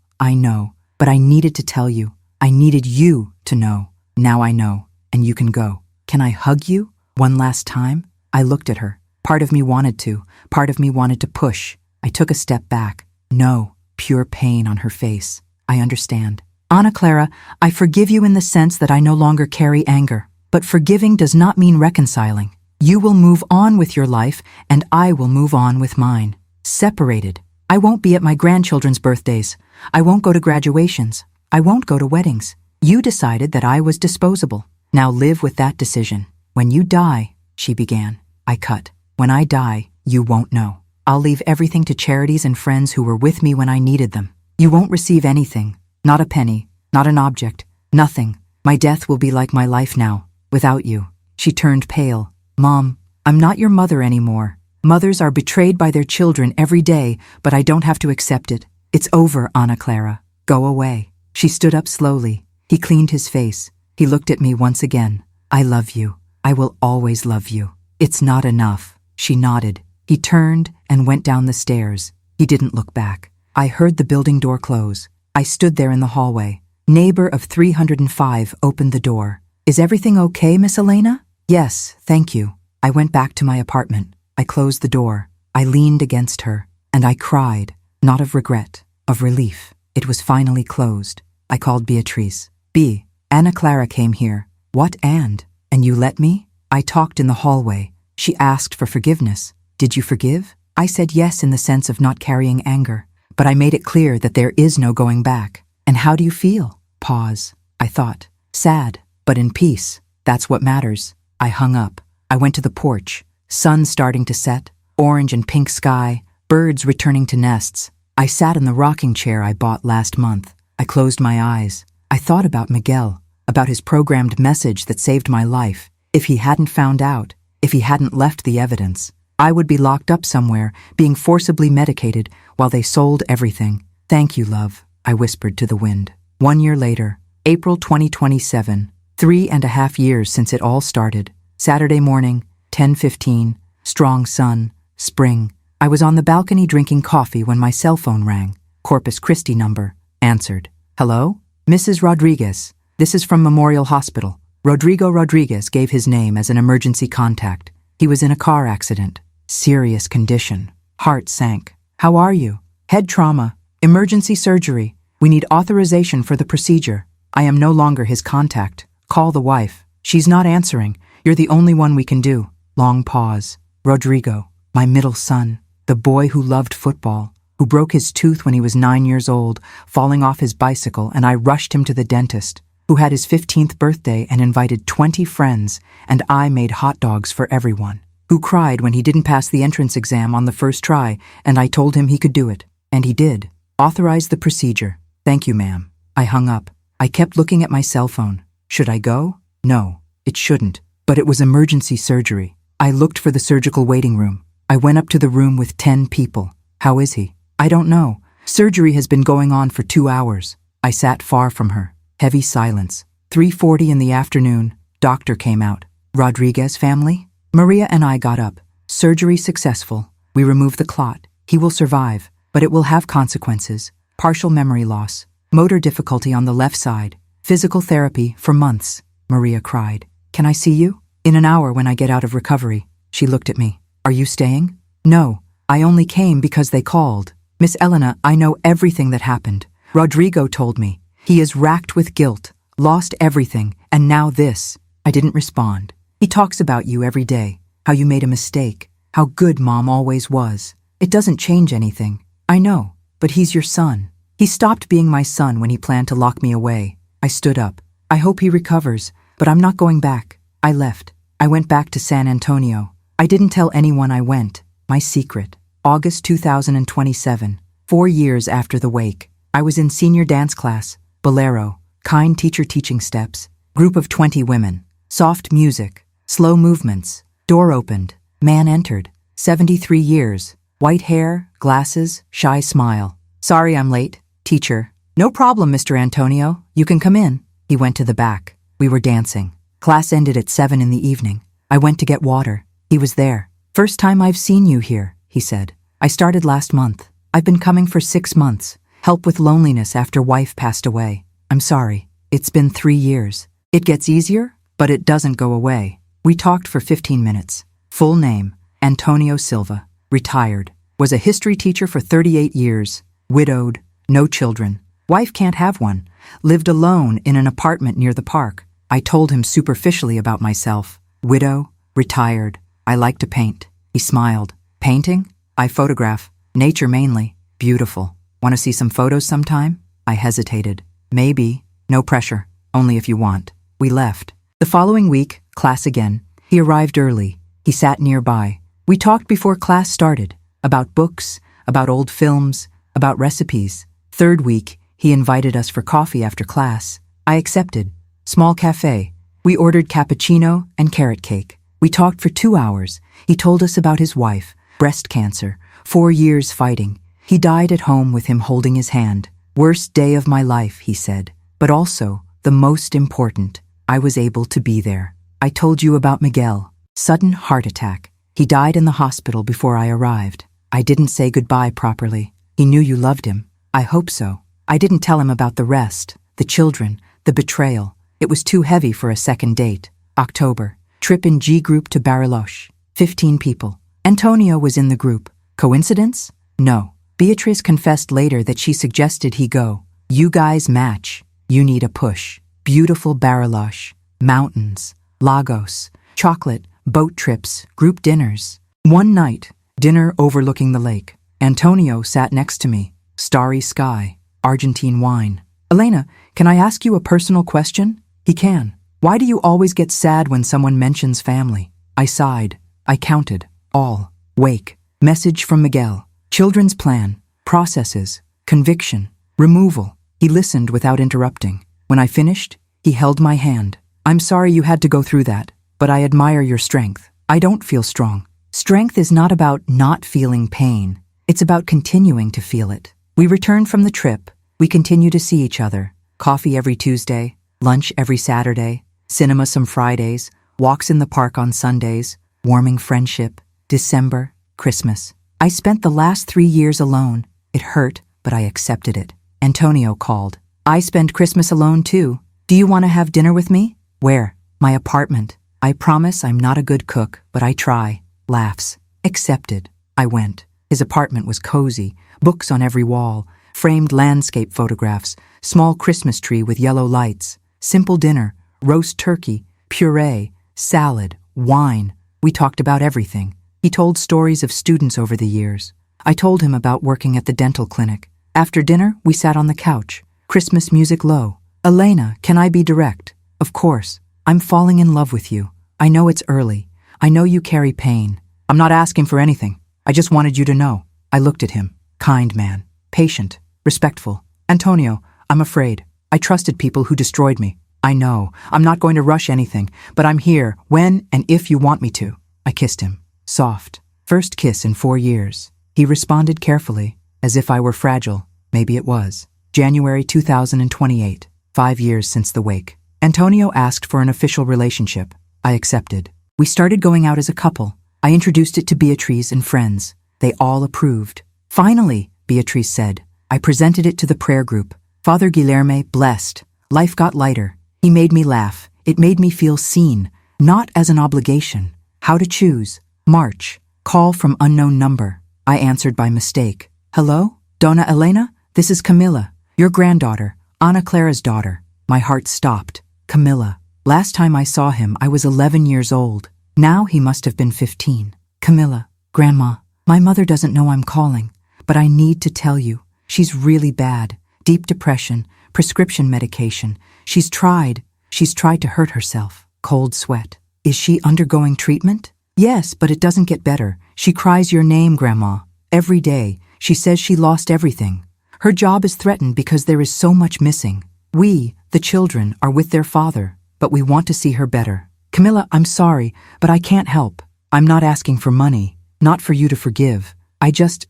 but I needed to tell you. I needed you to know. Now I know, and you can go. Can I hug you? One last time?" I looked at her. Part of me wanted to. Part of me wanted to push. I took a step back. No, pure pain on her face. "I understand. Ana Clara, I forgive you in the sense that I no longer carry anger. But forgiving does not mean reconciling. You will move on with your life, and I will move on with mine. Separated. I won't be at my grandchildren's birthdays. I won't go to graduations. I won't go to weddings. You decided that I was disposable. Now live with that decision. When you die," she began. I cut. "When I die, you won't know. I'll leave everything to charities and friends who were with me when I needed them. You won't receive anything. Not a penny. Not an object. Nothing. My death will be like my life now, without you." She turned pale. "Mom, I'm not your mother anymore. Mothers are betrayed by their children every day, but I don't have to accept it. It's over, Ana Clara. Go away." She stood up slowly. He cleaned his face. He looked at me once again. "I love you. I will always love you. It's not enough." She nodded. He turned and went down the stairs. He didn't look back. I heard the building door close. I stood there in the hallway. Neighbor of 305 opened the door. "Is everything okay, Miss Elena?" Yes, thank you. I went back to my apartment. I closed the door. I leaned against her, and I cried, not of regret, of relief. It was finally closed. I called Beatrice. B. Anna Clara came here. What and? And you let me? I talked in the hallway. She asked for forgiveness. Did you forgive? I said yes in the sense of not carrying anger, but I made it clear that there is no going back. And how do you feel? Pause. I thought. Sad, but in peace. That's what matters. I hung up. I went to the porch. Sun starting to set, orange and pink sky, birds returning to nests. I sat in the rocking chair I bought last month. I closed my eyes. I thought about Miguel, about his programmed message that saved my life. If he hadn't found out, if he hadn't left the evidence, I would be locked up somewhere, being forcibly medicated while they sold everything. Thank you, love, I whispered to the wind. 1 year later, April 2027, 3.5 years since it all started. Saturday morning, 10:15, strong sun, spring. I was on the balcony drinking coffee when my cell phone rang. Corpus Christi number. Answered. Hello? Mrs. Rodriguez. This is from Memorial Hospital. Rodrigo Rodriguez gave his name as an emergency contact. He was in a car accident. Serious condition. Heart sank. How are you? Head trauma. Emergency surgery. We need authorization for the procedure. I am no longer his contact. Call the wife. She's not answering. You're the only one we can do. Long pause. Rodrigo, my middle son, the boy who loved football, who broke his tooth when he was 9 years old, falling off his bicycle, and I rushed him to the dentist, who had his 15th birthday and invited 20 friends, and I made hot dogs for everyone, who cried when he didn't pass the entrance exam on the first try, and I told him he could do it. And he did. Authorize the procedure. Thank you, ma'am. I hung up. I kept looking at my cell phone. Should I go? No, it shouldn't. But it was emergency surgery. I looked for the surgical waiting room. I went up to the room with 10 people. How is he? I don't know. Surgery has been going on for 2 hours. I sat far from her. Heavy silence. 3:40 in the afternoon. Doctor came out. Rodriguez family? Maria and I got up. Surgery successful. We removed the clot. He will survive, but it will have consequences. Partial memory loss. Motor difficulty on the left side. Physical therapy for months. Maria cried. Can I see you? In an hour when I get out of recovery. She looked at me. Are you staying? No, I only came because they called. Miss Elena, I know everything that happened. Rodrigo told me. He is racked with guilt, lost everything, and now this. I didn't respond. He talks about you every day, how you made a mistake, how good Mom always was. It doesn't change anything. I know, but he's your son. He stopped being my son when he planned to lock me away. I stood up. I hope he recovers, but I'm not going back. I left. I went back to San Antonio. I didn't tell anyone I went. My secret. August 2027, 4 years after the wake. I was in senior dance class. Bolero. Kind teacher teaching steps. Group of 20 women. Soft music. Slow movements. Door opened. Man entered. 73 years. White hair, glasses, shy smile. Sorry I'm late. Teacher. No problem, Mr. Antonio. You can come in. He went to the back. We were dancing. Class ended at 7 in the evening. I went to get water. He was there. First time I've seen you here, he said. I started last month. I've been coming for 6 months. Help with loneliness after wife passed away. I'm sorry. It's been 3 years. It gets easier, but it doesn't go away. We talked for 15 minutes. Full name, Antonio Silva. Retired. Was a history teacher for 38 years. Widowed. No children. Wife can't have one. Lived alone in an apartment near the park. I told him superficially about myself. Widow, retired. I like to paint. He smiled. Painting? I photograph. Nature mainly. Beautiful. Want to see some photos sometime? I hesitated. Maybe. No pressure. Only if you want. We left. The following week, class again. He arrived early. He sat nearby. We talked before class started. About books, about old films, about recipes. Third week, he invited us for coffee after class. I accepted. Small cafe. We ordered cappuccino and carrot cake. We talked for 2 hours. He told us about his wife, breast cancer, 4 years fighting. He died at home with him holding his hand. Worst day of my life, he said. But also, the most important, I was able to be there. I told you about Miguel. Sudden heart attack. He died in the hospital before I arrived. I didn't say goodbye properly. He knew you loved him. I hope so. I didn't tell him about the rest, the children, the betrayal. It was too heavy for a second date. October. Trip in G group to Bariloche. 15 people. Antonio was in the group. Coincidence? No. Beatrice confessed later that she suggested he go. You guys match. You need a push. Beautiful Bariloche. Mountains. Lagos. Chocolate. Boat trips. Group dinners. One night, dinner overlooking the lake. Antonio sat next to me. Starry sky. Argentine wine. Elena, can I ask you a personal question? He can. Why do you always get sad when someone mentions family? I sighed. I counted. All. Wake. Message from Miguel. Children's plan. Processes. Conviction. Removal. He listened without interrupting. When I finished, he held my hand. I'm sorry you had to go through that, but I admire your strength. I don't feel strong. Strength is not about not feeling pain. It's about continuing to feel it. We returned from the trip. We continue to see each other. Coffee every Tuesday, lunch every Saturday, cinema some Fridays, walks in the park on Sundays, warming friendship, December, Christmas. I spent the last 3 years alone. It hurt, but I accepted it. Antonio called. I spend Christmas alone too. Do you want to have dinner with me? Where? My apartment. I promise I'm not a good cook, but I try. Laughs. Accepted. I went. His apartment was cozy, books on every wall, framed landscape photographs, small Christmas tree with yellow lights, simple dinner, roast turkey, puree, salad, wine. We talked about everything. He told stories of students over the years. I told him about working at the dental clinic. After dinner, we sat on the couch. Christmas music low. Elena, can I be direct? Of course. I'm falling in love with you. I know it's early. I know you carry pain. I'm not asking for anything. I just wanted you to know. I looked at him. Kind man. Patient. Respectful. Antonio, I'm afraid. I trusted people who destroyed me. I know. I'm not going to rush anything, but I'm here when and if you want me to. I kissed him. Soft. First kiss in 4 years. He responded carefully, as if I were fragile. Maybe it was. January 2028. 5 years since the wake. Antonio asked for an official relationship. I accepted. We started going out as a couple. I introduced it to Beatrice and friends. They all approved. Finally, Beatrice said. I presented it to the prayer group. Father Guilherme blessed. Life got lighter. He made me laugh. It made me feel seen, not as an obligation. How to choose. March. Call from unknown number. I answered by mistake. Hello? Dona Elena? This is Camilla, your granddaughter, Ana Clara's daughter. My heart stopped. Camilla. Last time I saw him, I was 11 years old. Now he must have been 15. Camilla. Grandma, my mother doesn't know I'm calling, but I need to tell you. She's really bad. Deep depression, prescription medication. She's tried to hurt herself. Cold sweat. Is she undergoing treatment? Yes, but it doesn't get better. She cries your name, Grandma. Every day. She says she lost everything. Her job is threatened because there is so much missing. We, the children, are with their father, but we want to see her better. Camilla, I'm sorry, but I can't help. I'm not asking for money, not for you to forgive. I just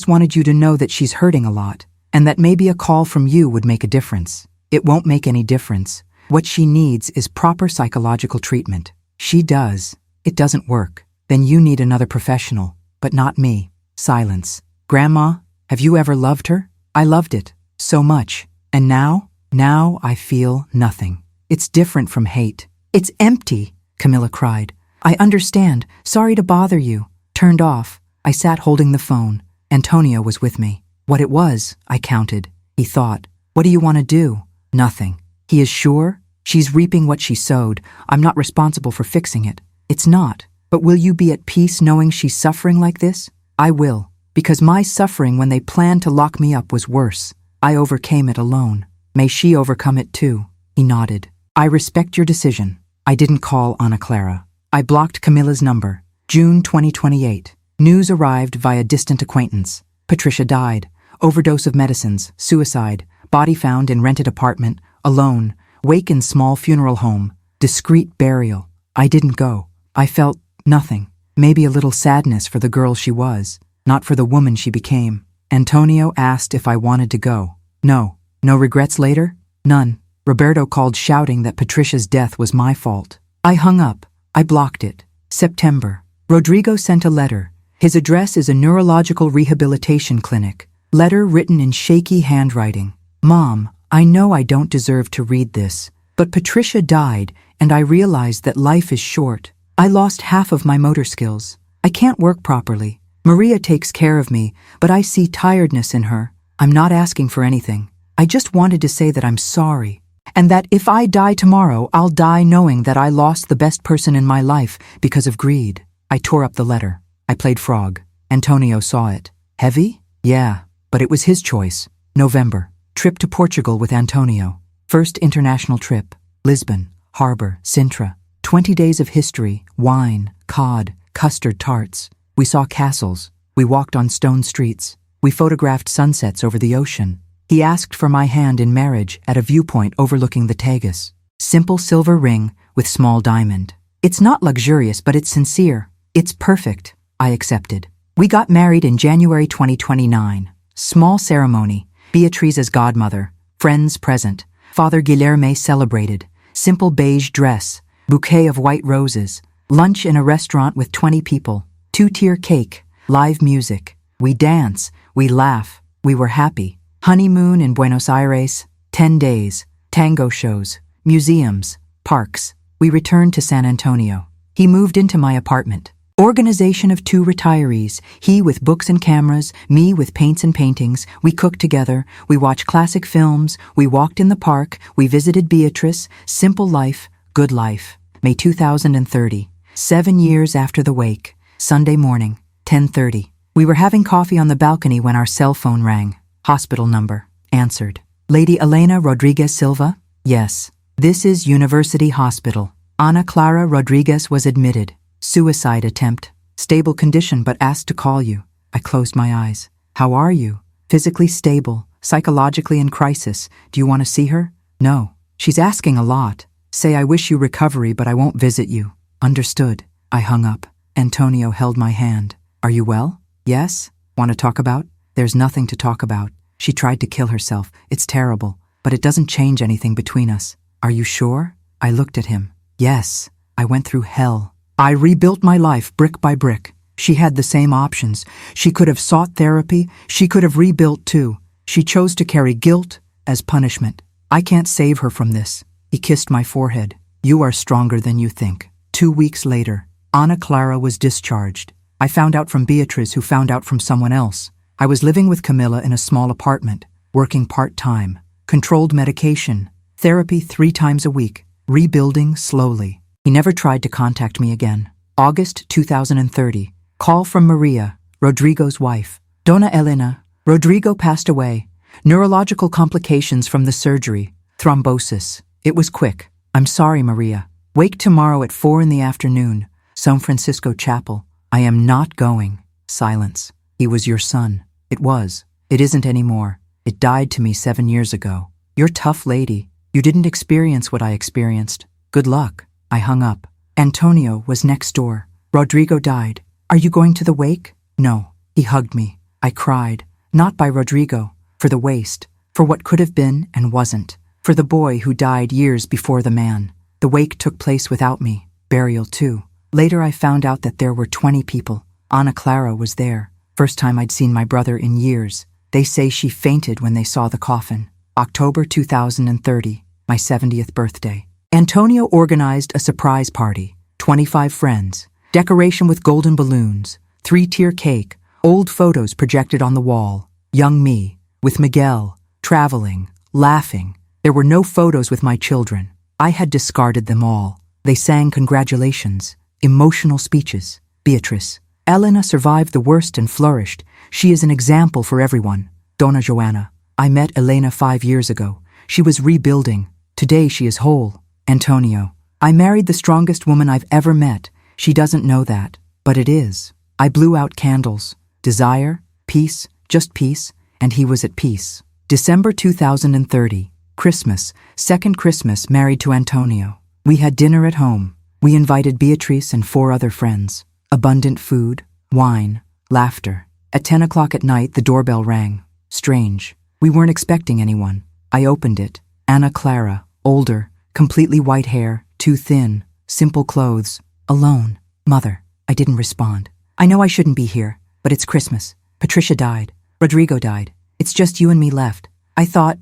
wanted you to know that she's hurting a lot, and that maybe a call from you would make a difference. It won't make any difference. What she needs is proper psychological treatment. She does. It doesn't work. Then you need another professional, but not me. Silence. Grandma, have you ever loved her? I loved it. So much. And now? Now I feel nothing. It's different from hate. It's empty, Camilla cried. I understand. Sorry to bother you. Turned off. I sat holding the phone. Antonio was with me. What it was, I counted. He thought. What do you want to do? Nothing. He is sure? She's reaping what she sowed. I'm not responsible for fixing it. It's not. But will you be at peace knowing she's suffering like this? I will. Because my suffering when they planned to lock me up was worse. I overcame it alone. May she overcome it too. He nodded. I respect your decision. I didn't call Ana Clara. I blocked Camilla's number. June 2028. News arrived via distant acquaintance. Patricia died. Overdose of medicines. Suicide. Body found in rented apartment. Alone. Wake in small funeral home. Discreet burial. I didn't go. I felt nothing. Maybe a little sadness for the girl she was, not for the woman she became. Antonio asked if I wanted to go. No. No regrets later? None. Roberto called shouting that Patricia's death was my fault. I hung up. I blocked it. September. Rodrigo sent a letter. His address is a neurological rehabilitation clinic. Letter written in shaky handwriting. Mom, I know I don't deserve to read this, but Patricia died and I realized that life is short. I lost half of my motor skills. I can't work properly. Maria takes care of me, but I see tiredness in her. I'm not asking for anything. I just wanted to say that I'm sorry, and that if I die tomorrow, I'll die knowing that I lost the best person in my life because of greed. I tore up the letter. I played frog. Antonio saw it. Heavy? Yeah, but it was his choice. November. Trip to Portugal with Antonio. First international trip. Lisbon, Harbor, Sintra. 20 days of history, wine, cod, custard tarts. We saw castles. We walked on stone streets. We photographed sunsets over the ocean. He asked for my hand in marriage at a viewpoint overlooking the Tagus. Simple silver ring with small diamond. It's not luxurious, but it's sincere. It's perfect. I accepted. We got married in January 2029. Small ceremony. Beatriz as godmother. Friends present. Father Guilherme celebrated. Simple beige dress. Bouquet of white roses. Lunch in a restaurant with 20 people. 2-tier cake. Live music. We dance. We laugh. We were happy. Honeymoon in Buenos Aires. 10 days. Tango shows. Museums. Parks. We returned to San Antonio. He moved into my apartment. Organization of 2 retirees, he with books and cameras, me with paints and paintings. We cooked together, we watched classic films, we walked in the park, we visited Beatrice. Simple life, good life. May 2030, 7 years after the wake. Sunday morning, 10:30. We were having coffee on the balcony when our cell phone rang. Hospital number. Answered. Lady Elena Rodriguez Silva? Yes. This is University Hospital. Ana Clara Rodriguez was admitted. Suicide attempt. Stable condition but asked to call you. I closed my eyes. How are you? Physically stable. Psychologically in crisis. Do you want to see her? No. She's asking a lot. Say I wish you recovery but I won't visit you. Understood. I hung up. Antonio held my hand. Are you well? Yes? Want to talk about? There's nothing to talk about. She tried to kill herself. It's terrible. But it doesn't change anything between us. Are you sure? I looked at him. Yes. I went through hell. I rebuilt my life brick by brick. She had the same options. She could have sought therapy. She could have rebuilt too. She chose to carry guilt as punishment. I can't save her from this. He kissed my forehead. You are stronger than you think. 2 weeks later, Ana Clara was discharged. I found out from Beatriz, who found out from someone else. I was living with Camilla in a small apartment, working part-time, controlled medication, therapy 3 times a week, rebuilding slowly. He never tried to contact me again. August 2030. Call from Maria, Rodrigo's wife. Dona Elena, Rodrigo passed away. Neurological complications from the surgery. Thrombosis. It was quick. I'm sorry, Maria. Wake tomorrow at 4 in the afternoon. San Francisco Chapel. I am not going. Silence. He was your son. It was. It isn't anymore. It died to me 7 years ago. You're tough lady. You didn't experience what I experienced. Good luck. I hung up. Antonio was next door. Rodrigo died. Are you going to the wake? No. He hugged me. I cried. Not by Rodrigo. For the waste. For what could have been and wasn't. For the boy who died years before the man. The wake took place without me. Burial too. Later I found out that there were 20 people. Ana Clara was there. First time I'd seen my brother in years. They say she fainted when they saw the coffin. October 2030. My 70th birthday. Antonio organized a surprise party, 25 friends, decoration with golden balloons, 3-tier cake, old photos projected on the wall, young me, with Miguel, traveling, laughing. There were no photos with my children. I had discarded them all. They sang congratulations, emotional speeches. Beatrice. Elena survived the worst and flourished. She is an example for everyone. Dona Joanna. I met Elena 5 years ago. She was rebuilding. Today she is whole. Antonio. I married the strongest woman I've ever met. She doesn't know that, but it is. I blew out candles. Desire, peace, just peace, and he was at peace. December 2030. Christmas, second Christmas married to Antonio. We had dinner at home. We invited Beatrice and 4 other friends. Abundant food, wine, laughter. At 10 o'clock at night, the doorbell rang. Strange. We weren't expecting anyone. I opened it. Ana Clara, older, completely white hair, too thin, simple clothes, alone. Mother. I didn't respond. I know I shouldn't be here, but it's Christmas. Patricia died. Rodrigo died. It's just you and me left. I thought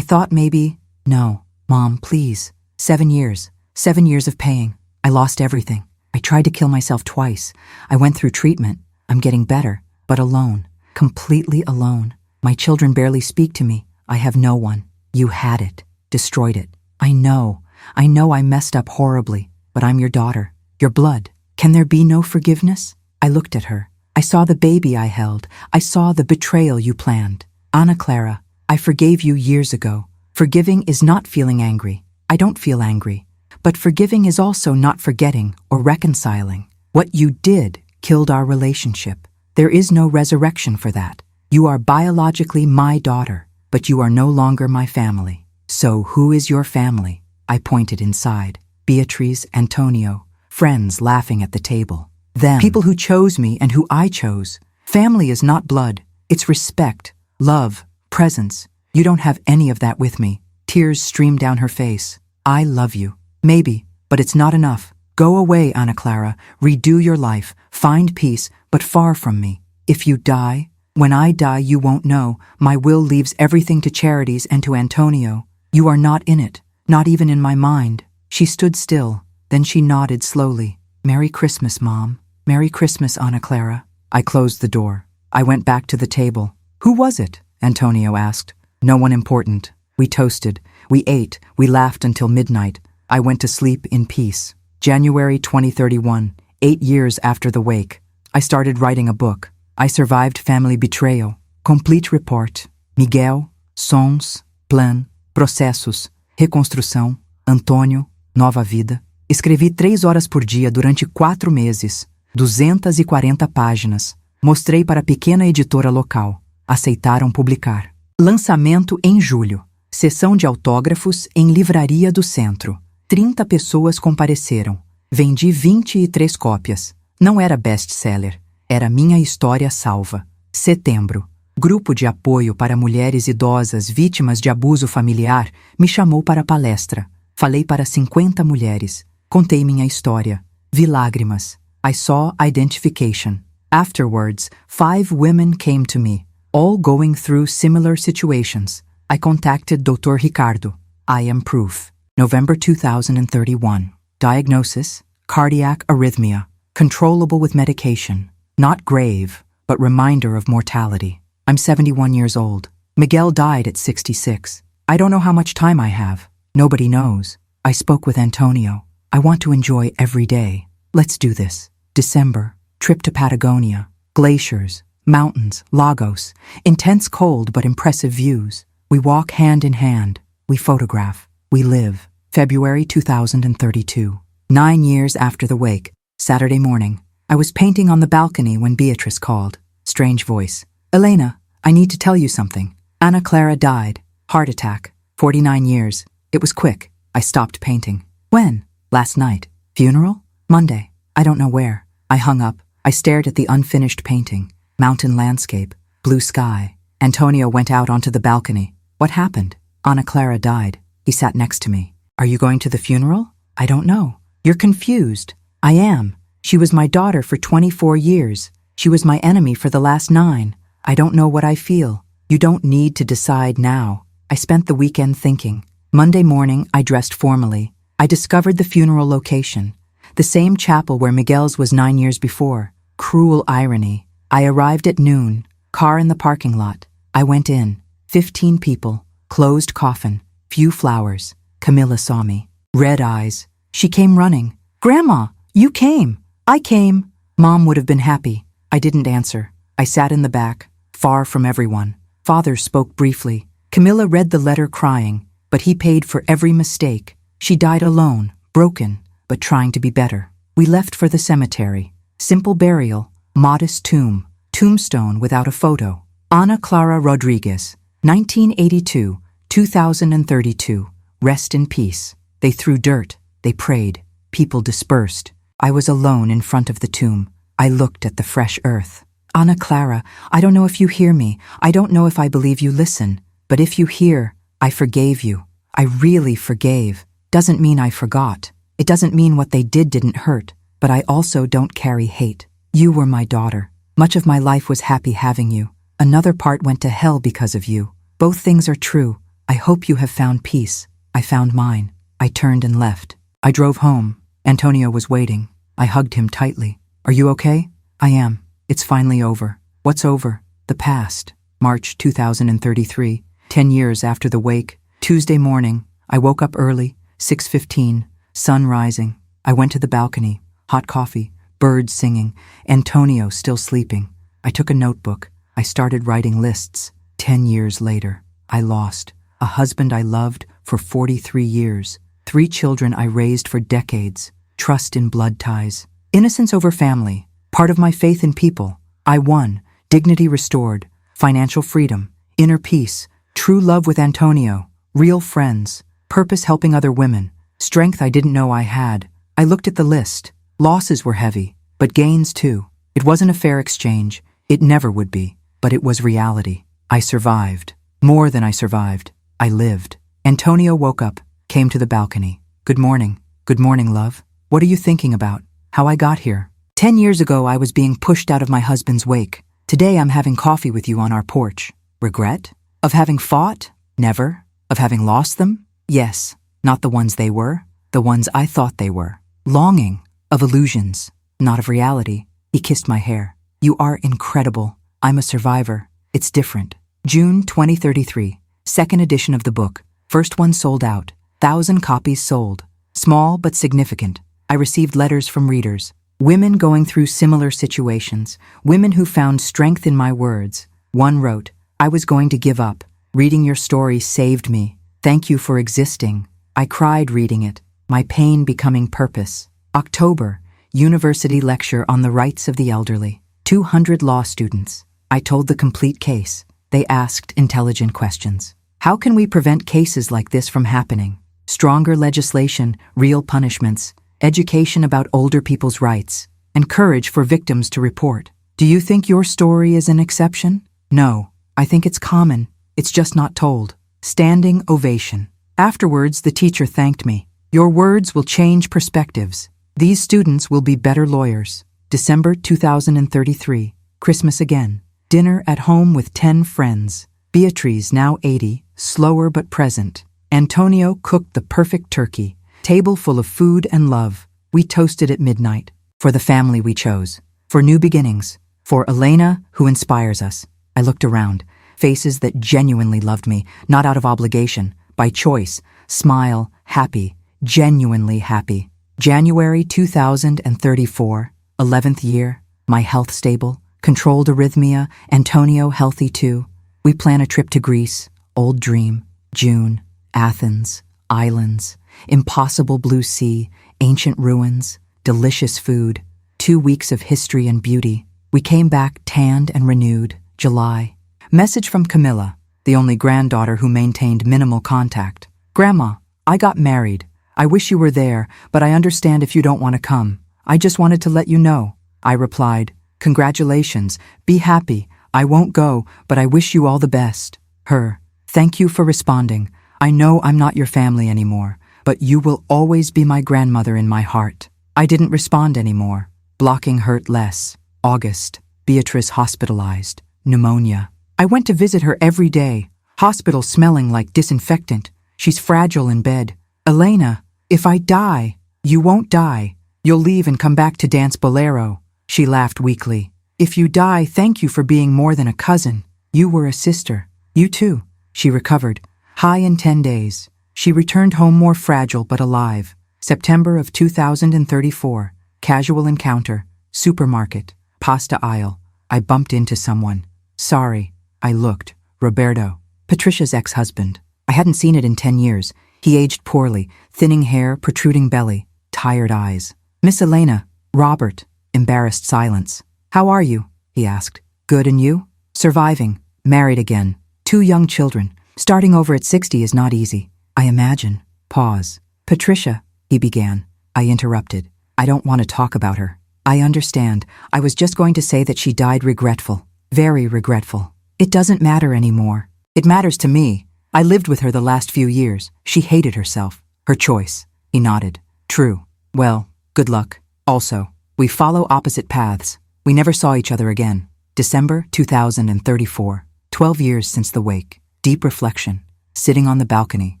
maybe... No, Mom, please. 7 years. 7 years of paying. I lost everything. I tried to kill myself twice. I went through treatment. I'm getting better, but alone. Completely alone. My children barely speak to me. I have no one. You had it. Destroyed it. I know I messed up horribly, but I'm your daughter. Your blood. Can there be no forgiveness? I looked at her. I saw the baby I held. I saw the betrayal you planned. Ana Clara, I forgave you years ago. Forgiving is not feeling angry. I don't feel angry. But forgiving is also not forgetting or reconciling. What you did killed our relationship. There is no resurrection for that. You are biologically my daughter, but you are no longer my family. So who is your family? I pointed inside. Beatrice, Antonio, friends laughing at the table. Them. People who chose me and who I chose. Family is not blood. It's respect, love, presence. You don't have any of that with me. Tears streamed down her face. I love you. Maybe, but it's not enough. Go away, Ana Clara. Redo your life. Find peace, but far from me. If you die, when I die you won't know. My will leaves everything to charities and to Antonio. You are not in it, not even in my mind. She stood still, then she nodded slowly. Merry Christmas, Mom. Merry Christmas, Ana Clara. I closed the door. I went back to the table. Who was it? Antonio asked. No one important. We toasted. We ate. We laughed until midnight. I went to sleep in peace. January 2031, 8 years after the wake. I started writing a book. I survived family betrayal. Complete report. Miguel, sons, plan, processos, reconstrução, Antônio, nova vida. Escrevi 3 horas por dia durante 4 meses. 240 páginas. Mostrei para a pequena editora local. Aceitaram publicar. Lançamento em julho. Sessão de autógrafos em Livraria do Centro. 30 pessoas compareceram. Vendi 23 cópias. Não era best-seller. Era minha história salva. Setembro. Grupo de apoio para mulheres idosas vítimas de abuso familiar me chamou para a palestra. Falei para 50 mulheres. Contei minha história. Vi lágrimas. I saw identification. Afterwards, 5 women came to me, all going through similar situations. I contacted Dr. Ricardo. I am proof. November 2031. Diagnosis: cardiac arrhythmia. Controllable with medication. Not grave, but reminder of mortality. I'm 71 years old. Miguel died at 66. I don't know how much time I have. Nobody knows. I spoke with Antonio. I want to enjoy every day. Let's do this. December. Trip to Patagonia. Glaciers. Mountains. Lagos. Intense cold but impressive views. We walk hand in hand. We photograph. We live. February 2032. 9 years after the wake. Saturday morning. I was painting on the balcony when Beatrice called. Strange voice. Elena, I need to tell you something. Ana Clara died. Heart attack. 49 years. It was quick. I stopped painting. When? Last night. Funeral? Monday. I don't know where. I hung up. I stared at the unfinished painting. Mountain landscape. Blue sky. Antonio went out onto the balcony. What happened? Ana Clara died. He sat next to me. Are you going to the funeral? I don't know. You're confused. I am. She was my daughter for 24 years. She was my enemy for the last 9. I don't know what I feel. You don't need to decide now. I spent the weekend thinking. Monday morning, I dressed formally. I discovered the funeral location. The same chapel where Miguel's was 9 years before. Cruel irony. I arrived at noon. Car in the parking lot. I went in. 15 people. Closed coffin. Few flowers. Camilla saw me. Red eyes. She came running. Grandma, you came. I came. Mom would have been happy. I didn't answer. I sat in the back, far from everyone. Father spoke briefly. Camilla read the letter crying, but he paid for every mistake. She died alone, broken, but trying to be better. We left for the cemetery. Simple burial, modest tomb, tombstone without a photo. Ana Clara Rodriguez, 1982, 2032. Rest in peace. They threw dirt. They prayed. People dispersed. I was alone in front of the tomb. I looked at the fresh earth. Ana Clara, I don't know if you hear me. I don't know if I believe you listen. But if you hear, I forgave you. I really forgave. Doesn't mean I forgot. It doesn't mean what they did didn't hurt. But I also don't carry hate. You were my daughter. Much of my life was happy having you. Another part went to hell because of you. Both things are true. I hope you have found peace. I found mine. I turned and left. I drove home. Antonio was waiting. I hugged him tightly. Are you okay? I am. It's finally over. What's over? The past. March 2033, 10 years after the wake. Tuesday morning, I woke up early, 6:15, sun rising. I went to the balcony, hot coffee, birds singing, Antonio still sleeping. I took a notebook. I started writing lists. 10 years later, I lost a husband I loved for 43 years, 3 children I raised for decades, trust in blood ties, innocence over family, part of my faith in people. I won, dignity restored, financial freedom, inner peace, true love with Antonio, real friends, purpose helping other women, strength I didn't know I had. I looked at the list. Losses were heavy, but gains too. It wasn't a fair exchange. It never would be, but it was reality. I survived. More than I survived. I lived. Antonio woke up, came to the balcony. Good morning. Good morning, love. What are you thinking about? How I got here? 10 years ago, I was being pushed out of my husband's wake. Today, I'm having coffee with you on our porch. Regret? Of having fought? Never. Of having lost them? Yes. Not the ones they were. The ones I thought they were. Longing. Of illusions. Not of reality. He kissed my hair. You are incredible. I'm a survivor. It's different. June 2033. Second edition of the book. First one sold out. 1,000 copies sold. Small but significant. I received letters from readers. Women going through similar situations. Women who found strength in my words. One wrote, I was going to give up. Reading your story saved me. Thank you for existing. I cried reading it. My pain becoming purpose. October. University lecture on the rights of the elderly. 200 law students. I told the complete case. They asked intelligent questions. How can we prevent cases like this from happening? Stronger legislation, real punishments, education about older people's rights, and courage for victims to report. Do you think your story is an exception? No, I think it's common. It's just not told. Standing ovation. Afterwards, the teacher thanked me. Your words will change perspectives. These students will be better lawyers. December 2033. Christmas again. Dinner at home with 10 friends. Beatrice, now 80, slower but present. Antonio cooked the perfect turkey. Table full of food and love. We toasted at midnight. For the family we chose. For new beginnings. For Elena, who inspires us. I looked around. Faces that genuinely loved me, not out of obligation, by choice. Smile, happy, genuinely happy. January 2034, 11th year. My health stable. Controlled arrhythmia. Antonio healthy too. We plan a trip to Greece. Old dream. June. Athens. Islands. Impossible blue sea. Ancient ruins. Delicious food. 2 weeks of history and beauty. We came back tanned and renewed. July. Message from Camilla, the only granddaughter who maintained minimal contact. Grandma, I got married. I wish you were there, but I understand if you don't want to come. I just wanted to let you know. I replied, congratulations, be happy. I won't go, but I wish you all the best. Her, thank you for responding. I know I'm not your family anymore, but you will always be my grandmother in my heart. I didn't respond anymore. Blocking hurt less. August, Beatrice hospitalized. Pneumonia. I went to visit her every day. Hospital smelling like disinfectant. She's fragile in bed. Elena, if I die, you won't die. You'll leave and come back to dance bolero. She laughed weakly. If you die, thank you for being more than a cousin. You were a sister. You too. She recovered. High in 10 days. She returned home more fragile but alive. September of 2034. Casual encounter. Supermarket. Pasta aisle. I bumped into someone. Sorry. I looked. Roberto. Patricia's ex-husband. I hadn't seen it in 10 years. He aged poorly. Thinning hair, protruding belly. Tired eyes. Miss Elena. Robert. Embarrassed silence. How are you? He asked. Good, and you? Surviving. Married again. 2 young children. Starting over at 60 is not easy. I imagine. Pause. Patricia, he began. I interrupted. I don't want to talk about her. I understand. I was just going to say that she died regretful. Very regretful. It doesn't matter anymore. It matters to me. I lived with her the last few years. She hated herself. Her choice. He nodded. True. Well, good luck. Also, we follow opposite paths. We never saw each other again. December 2034. 12 years since the wake. Deep reflection. Sitting on the balcony.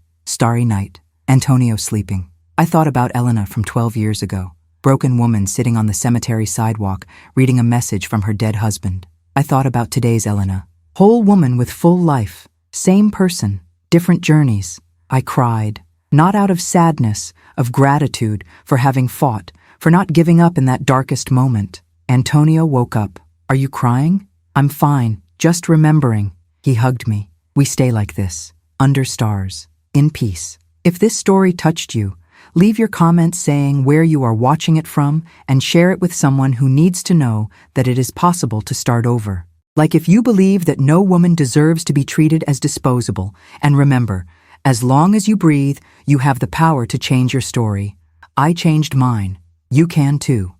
Starry night. Antonio sleeping. I thought about Elena from 12 years ago, broken woman sitting on the cemetery sidewalk reading a message from her dead husband. I thought about today's Elena, whole woman with full life, same person, different journeys. I cried, not out of sadness, of gratitude for having fought, for not giving up in that darkest moment. Antonio woke up. Are you crying? I'm fine, just remembering. He hugged me. We stay like this, under stars, in peace. If this story touched you, leave your comments saying where you are watching it from and share it with someone who needs to know that it is possible to start over. Like if you believe that no woman deserves to be treated as disposable, and remember, as long as you breathe, you have the power to change your story. I changed mine. You can too.